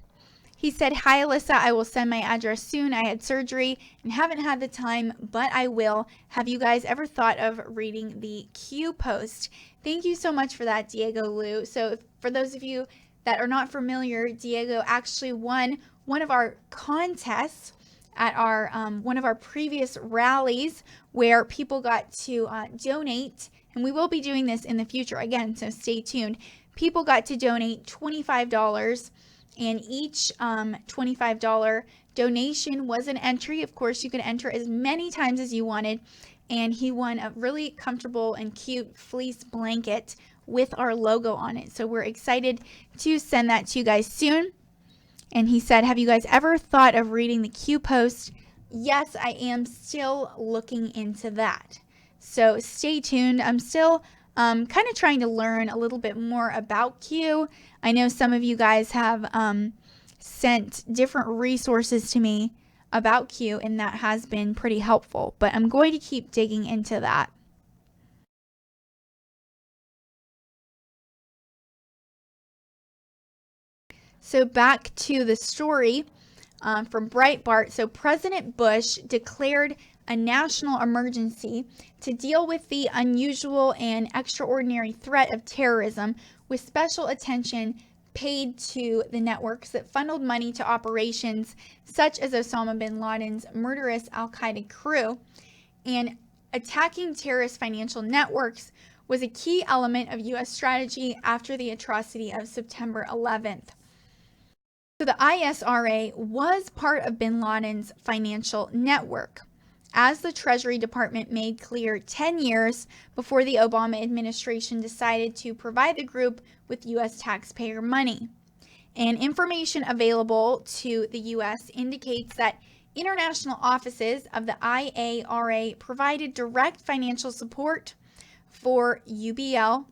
He said, "Hi, Alyssa. I will send my address soon. I had surgery and haven't had the time, but I will. Have you guys ever thought of reading the Q post?" Thank you so much for that, Diego Lou. So for those of you that are not familiar, Diego actually won one of our contests at our one of our previous rallies where people got to donate, and we will be doing this in the future again, so stay tuned. People got to donate $25, and each $25 donation was an entry. Of course, you could enter as many times as you wanted, and he won a really comfortable and cute fleece blanket with our logo on it. So we're excited to send that to you guys soon. And he said, "Have you guys ever thought of reading the Q post?" Yes, I am still looking into that. So stay tuned. I'm still kind of trying to learn a little bit more about Q. I know some of you guys have sent different resources to me about Q, and that has been pretty helpful. But I'm going to keep digging into that. So back to the story from Breitbart. So President Bush declared a national emergency to deal with the unusual and extraordinary threat of terrorism, with special attention paid to the networks that funneled money to operations such as Osama bin Laden's murderous Al-Qaeda crew. And attacking terrorist financial networks was a key element of U.S. strategy after the atrocity of September 11th. So the ISRA was part of bin Laden's financial network, as the Treasury Department made clear 10 years before the Obama administration decided to provide the group with U.S. taxpayer money. And information available to the U.S. indicates that international offices of the IARA provided direct financial support for UBL,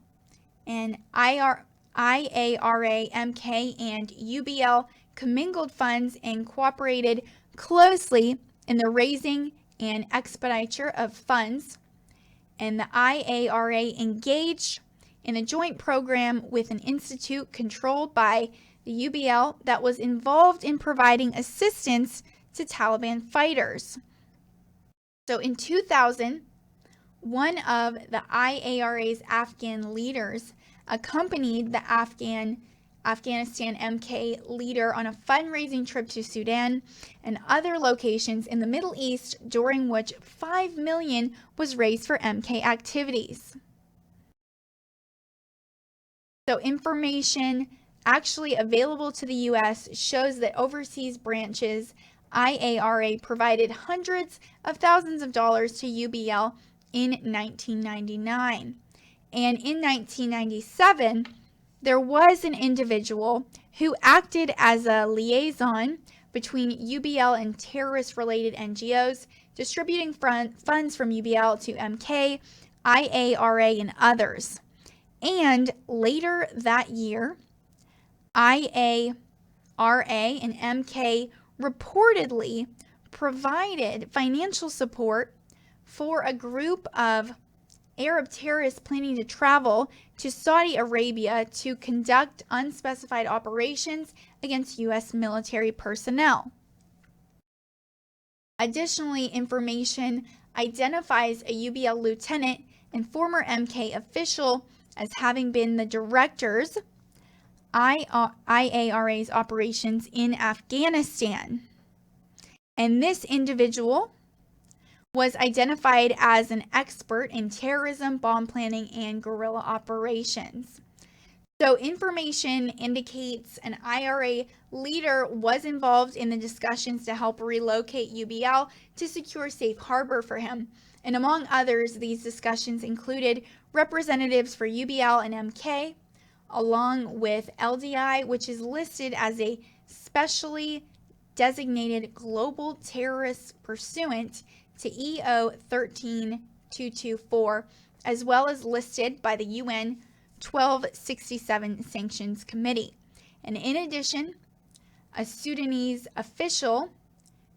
and IARA, MK, and UBL commingled funds and cooperated closely in the raising and expenditure of funds, and the IARA engaged in a joint program with an institute controlled by the UBL that was involved in providing assistance to Taliban fighters. So in 2000, one of the IARA's Afghan leaders accompanied the Afghanistan MK leader on a fundraising trip to Sudan and other locations in the Middle East, during which $5 million was raised for MK activities. So information actually available to the U.S. shows that overseas branches IARA provided hundreds of thousands of dollars to UBL in 1999. And in 1997, there was an individual who acted as a liaison between UBL and terrorist-related NGOs, distributing funds from UBL to MK, IARA, and others. And later that year, IARA and MK reportedly provided financial support for a group of Arab terrorists planning to travel to Saudi Arabia to conduct unspecified operations against U.S. military personnel. Additionally, information identifies a UBL lieutenant and former MK official as having been the directors IARA's operations in Afghanistan. And this individual was identified as an expert in terrorism, bomb planning, and guerrilla operations. So information indicates an IRA leader was involved in the discussions to help relocate UBL to secure safe harbor for him. And among others, these discussions included representatives for UBL and MK, along with LDI, which is listed as a specially designated global terrorist pursuant to EO 13224, as well as listed by the UN 1267 Sanctions Committee. And in addition, a Sudanese official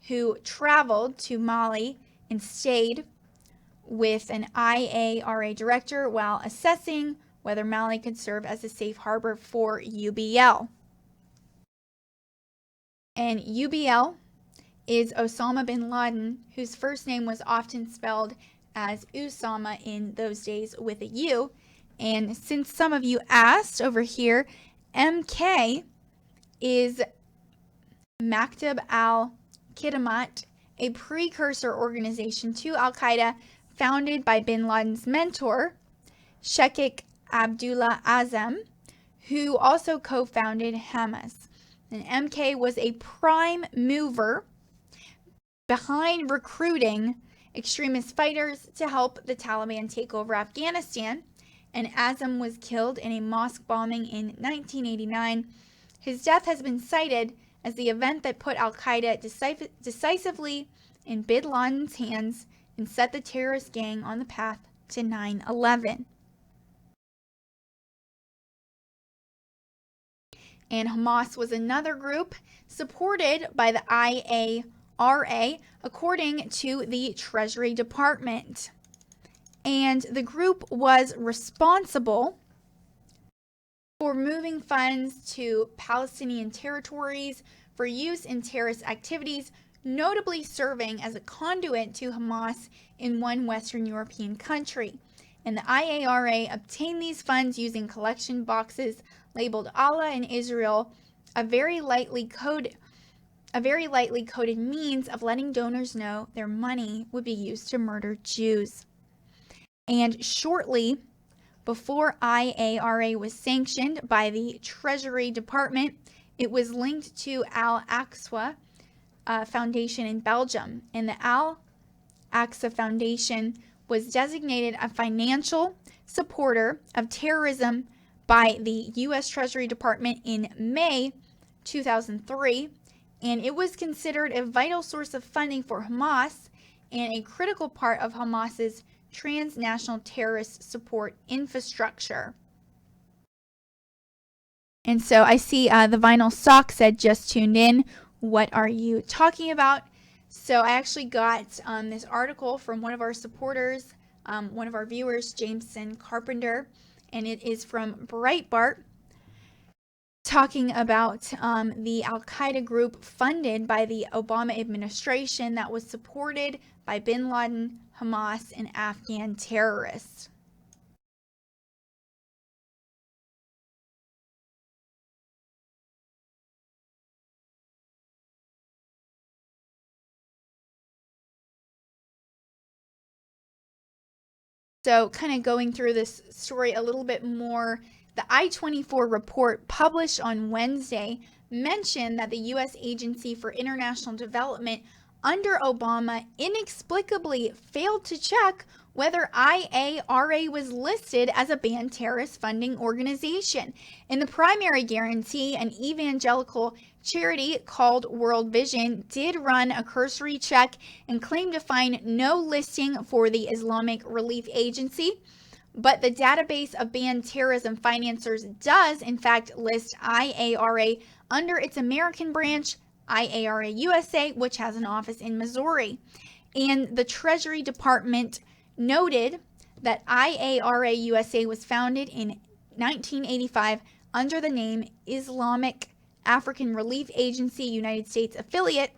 who traveled to Mali and stayed with an IARA director while assessing whether Mali could serve as a safe harbor for UBL. And UBL is Osama bin Laden, whose first name was often spelled as Usama in those days with a U. And since some of you asked over here, MK is Maktab al-Khidmat, a precursor organization to Al-Qaeda founded by bin Laden's mentor, Sheikh Abdullah Azam, who also co-founded Hamas. And MK was a prime mover behind recruiting extremist fighters to help the Taliban take over Afghanistan, and Azam was killed in a mosque bombing in 1989. His death has been cited as the event that put Al-Qaeda decisively in bin Laden's hands and set the terrorist gang on the path to 9/11. And Hamas was another group supported by the IARA, according to the Treasury Department. And the group was responsible for moving funds to Palestinian territories for use in terrorist activities, notably serving as a conduit to Hamas in one Western European country. And the IARA obtained these funds using collection boxes labeled Allah and Israel, a very lightly coded means of letting donors know their money would be used to murder Jews. And shortly Before IARA was sanctioned by the Treasury Department, it was linked to Al-Aqsa Foundation in Belgium, and the Al-Aqsa Foundation was designated a financial supporter of terrorism by the U.S. Treasury Department in May 2003, and it was considered a vital source of funding for Hamas and a critical part of Hamas's transnational terrorist support infrastructure. And so I see the Vinyl Sock said, just tuned in. What are you talking about? So I actually got this article from one of our supporters, one of our viewers, Jameson Carpenter, and it is from Breitbart, talking about the Al-Qaeda group funded by the Obama administration that was supported by bin Laden, Hamas, and Afghan terrorists. So kind of going through this story a little bit more, the I-24 report published on Wednesday mentioned that the U.S. Agency for International Development under Obama inexplicably failed to check whether IARA was listed as a banned terrorist funding organization. In the primary guarantee, an evangelical charity called World Vision did run a cursory check and claimed to find no listing for the Islamic Relief Agency, but the database of banned terrorism financiers does in fact list IARA under its American branch, IARA USA, which has an office in Missouri. And the Treasury Department noted that IARA USA was founded in 1985 under the name Islamic African Relief Agency United States Affiliate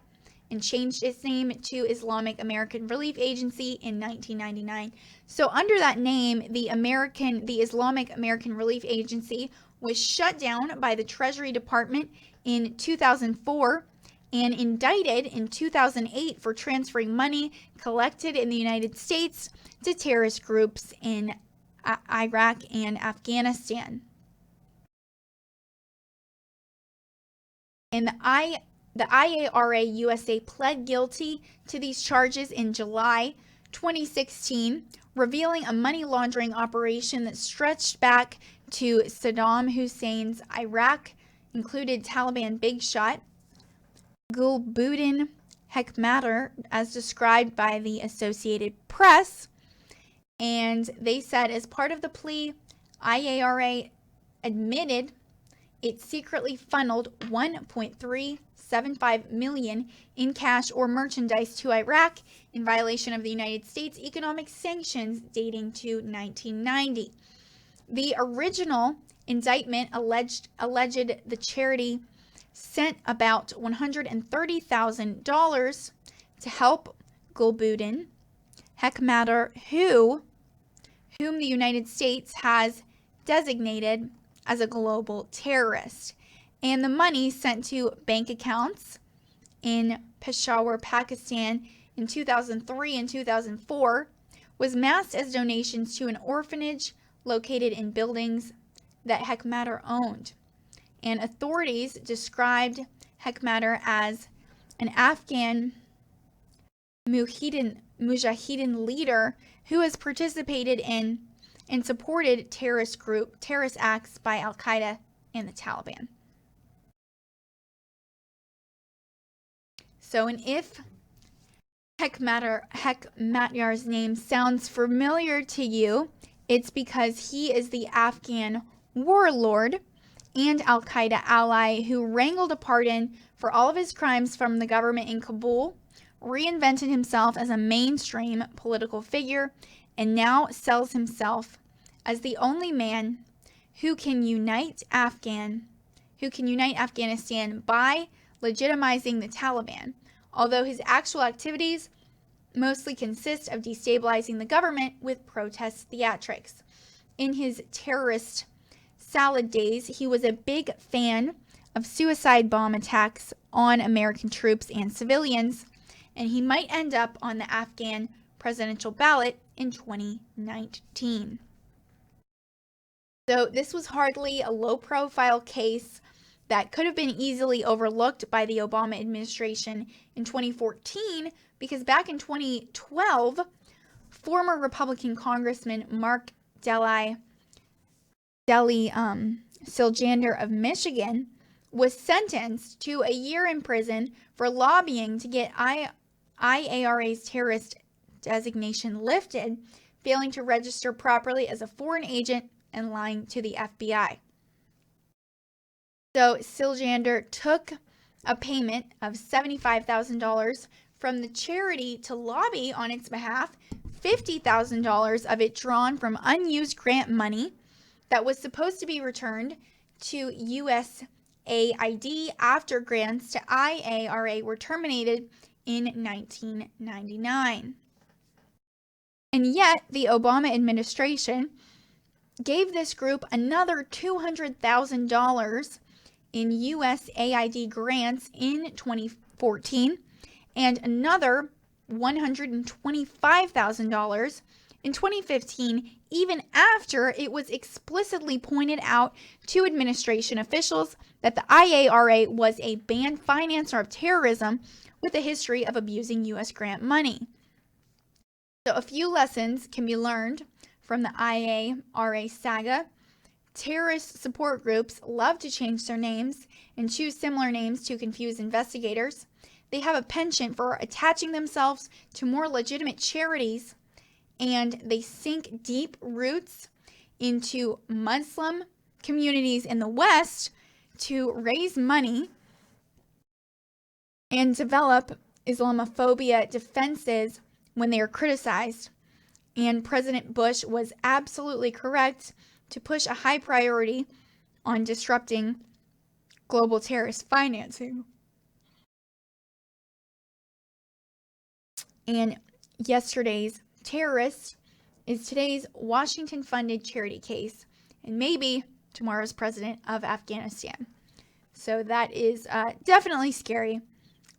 and changed its name to Islamic American Relief Agency in 1999. So under that name, the Islamic American Relief Agency was shut down by the Treasury Department in 2004 and indicted in 2008 for transferring money collected in the United States to terrorist groups in Iraq and Afghanistan. And the IARA USA pled guilty to these charges in July 2016, revealing a money laundering operation that stretched back to Saddam Hussein's Iraq, included Taliban big shot Gulbuddin Hekmatyar, as described by the Associated Press. And they said, as part of the plea, IARA admitted it secretly funneled $1.375 million in cash or merchandise to Iraq in violation of the United States economic sanctions dating to 1990. The original indictment alleged the charity sent about $130,000 to help Gulbuddin Hekmatyar, whom the United States has designated as a global terrorist. And the money sent to bank accounts in Peshawar, Pakistan in 2003 and 2004 was masked as donations to an orphanage located in buildings that Hekmatyar owned. And authorities described Hekmatyar as an Afghan Mujahideen leader who has participated in and supported terrorist acts by Al-Qaeda and the Taliban. So, and if Hekmatyar's name sounds familiar to you, it's because he is the Afghan warlord and Al-Qaeda ally who wrangled a pardon for all of his crimes from the government in Kabul, reinvented himself as a mainstream political figure, and now sells himself as the only man who can unite Afghanistan by legitimizing the Taliban, although his actual activities mostly consist of destabilizing the government with protest theatrics. In his terrorist salad days, he was a big fan of suicide bomb attacks on American troops and civilians, and he might end up on the Afghan presidential ballot in 2019. So this was hardly a low-profile case that could have been easily overlooked by the Obama administration in 2014, because back in 2012, former Republican Congressman Mark Siljander of Michigan was sentenced to a year in prison for lobbying to get IARA's terrorist designation lifted, failing to register properly as a foreign agent and lying to the FBI. So Siljander took a payment of $75,000 from the charity to lobby on its behalf, $50,000 of it drawn from unused grant money that was supposed to be returned to USAID after grants to IARA were terminated in 1999. And yet, the Obama administration gave this group another $200,000 in USAID grants in 2014 and another $125,000 in 2015, even after it was explicitly pointed out to administration officials that the IARA was a banned financer of terrorism with a history of abusing U.S. grant money. So a few lessons can be learned from the IARA saga. Terrorist support groups love to change their names and choose similar names to confuse investigators. They have a penchant for attaching themselves to more legitimate charities, and they sink deep roots into Muslim communities in the West to raise money and develop Islamophobia defenses when they are criticized. And President Bush was absolutely correct to push a high priority on disrupting global terrorist financing. And yesterday's terrorist is today's Washington-funded charity case, and maybe tomorrow's president of Afghanistan. So that is definitely scary.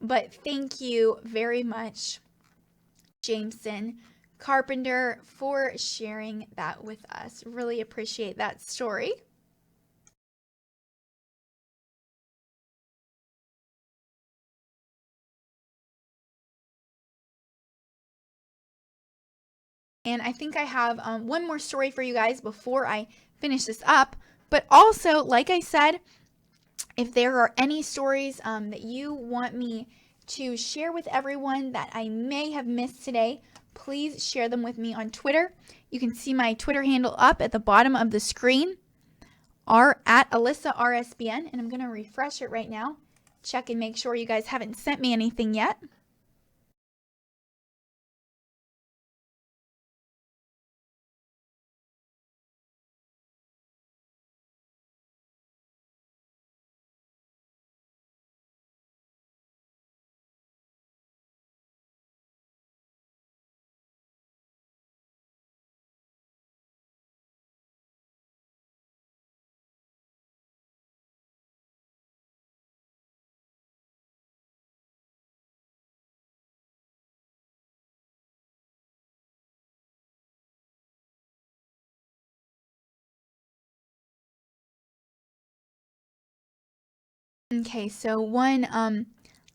But thank you very much, Jameson Carpenter, for sharing that with us. Really appreciate that story. And I think I have one more story for you guys before I finish this up. But also, like I said, if there are any stories that you want me to share with everyone that I may have missed today, please share them with me on Twitter. You can see my Twitter handle up at the bottom of the screen, at Alyssa RSBN, and I'm going to refresh it right now. Check and make sure you guys haven't sent me anything yet. Okay, so one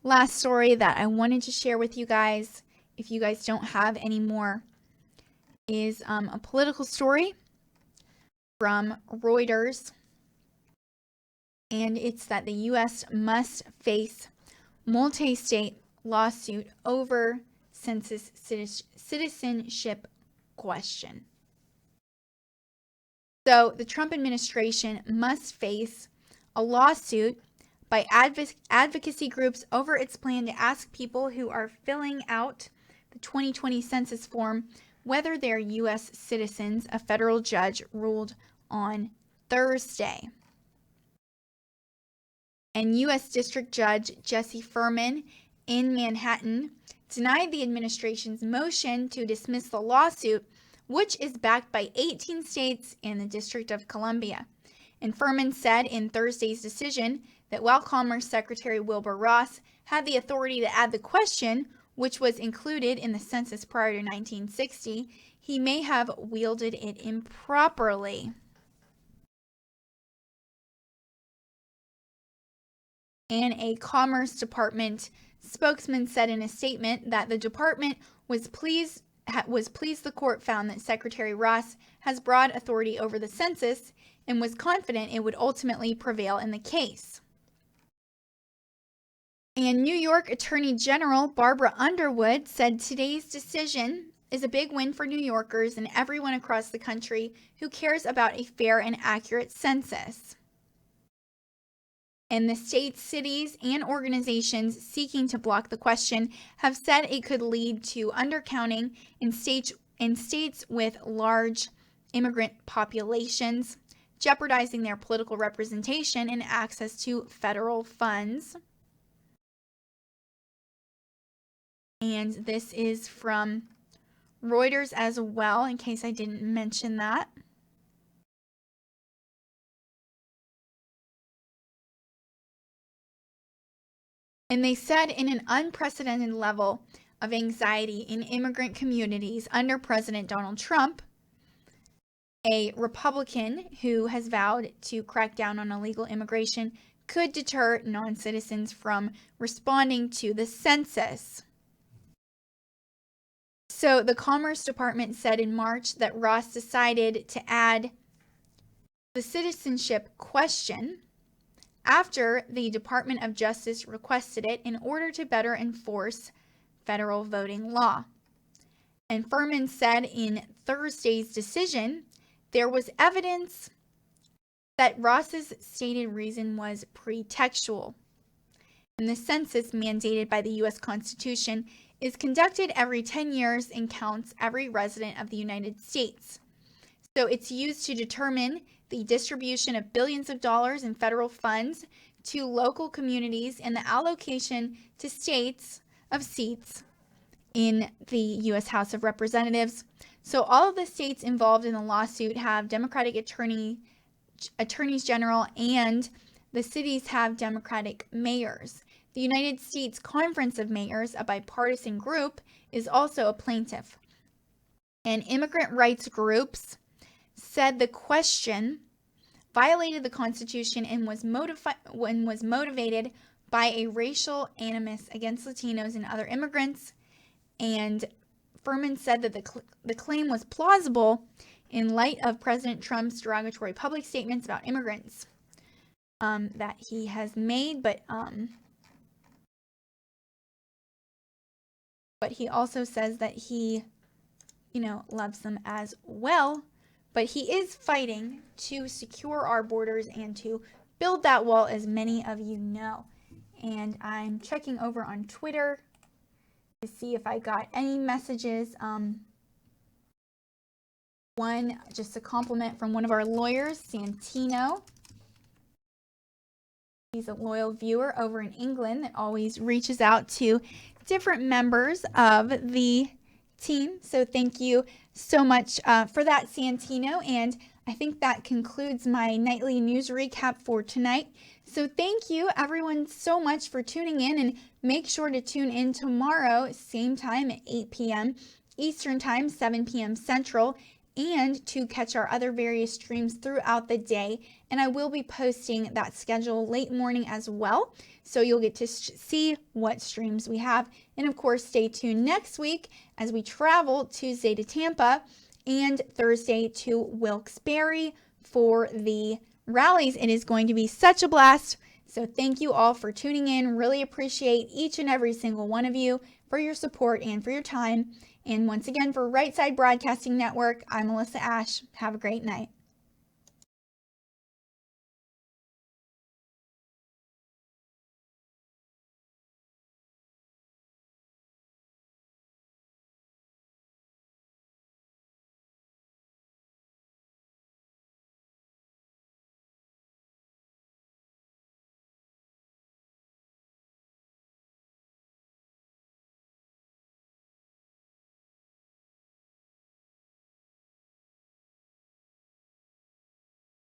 last story that I wanted to share with you guys, if you guys don't have any more, is a political story from Reuters. And it's that the U.S. must face multi-state lawsuit over census citizenship question. So the Trump administration must face a lawsuit by advocacy groups over its plan to ask people who are filling out the 2020 census form whether they're U.S. citizens, a federal judge ruled on Thursday. And U.S. District Judge Jesse Furman in Manhattan denied the administration's motion to dismiss the lawsuit, which is backed by 18 states and the District of Columbia. And Furman said in Thursday's decision that while Commerce Secretary Wilbur Ross had the authority to add the question, which was included in the census prior to 1960, he may have wielded it improperly. And a Commerce Department spokesman said in a statement that the department was pleased the court found that Secretary Ross has broad authority over the census and was confident it would ultimately prevail in the case. And New York Attorney General Barbara Underwood said today's decision is a big win for New Yorkers and everyone across the country who cares about a fair and accurate census. And the states, cities, and organizations seeking to block the question have said it could lead to undercounting in states with large immigrant populations, jeopardizing their political representation and access to federal funds. And this is from Reuters as well, in case I didn't mention that. And they said in an unprecedented level of anxiety in immigrant communities under President Donald Trump, a Republican who has vowed to crack down on illegal immigration could deter non-citizens from responding to the census. So the Commerce Department said in March that Ross decided to add the citizenship question after the Department of Justice requested it in order to better enforce federal voting law. And Furman said in Thursday's decision, there was evidence that Ross's stated reason was pretextual. And the census mandated by the U.S. Constitution is conducted every 10 years and counts every resident of the United States. So it's used to determine the distribution of billions of dollars in federal funds to local communities and the allocation to states of seats in the U.S. House of Representatives. So all of the states involved in the lawsuit have Democratic attorneys general, and the cities have Democratic mayors. The United States Conference of Mayors, a bipartisan group, is also a plaintiff. And immigrant rights groups said the question violated the Constitution and was motivated by a racial animus against Latinos and other immigrants. And Furman said that the claim was plausible in light of President Trump's derogatory public statements about immigrants that he has made, but he also says that he, loves them as well. But he is fighting to secure our borders and to build that wall, as many of you know. And I'm checking over on Twitter to see if I got any messages. One, just a compliment from one of our lawyers, Santino. He's a loyal viewer over in England that always reaches out to different members of the team. So thank you so much for that, Santino. And I think that concludes my nightly news recap for tonight. So thank you everyone so much for tuning in, and make sure to tune in tomorrow, same time at 8 p.m. Eastern Time, 7 p.m. Central, and to catch our other various streams throughout the day. And I will be posting that schedule late morning as well, so you'll get to see what streams we have. And of course, stay tuned next week as we travel Tuesday to Tampa and Thursday to Wilkes-Barre for the rallies. It is going to be such a blast. So thank you all for tuning in. Really appreciate each and every single one of you for your support and for your time. And once again, for Right Side Broadcasting Network, I'm Alyssa Ashe. Have a great night.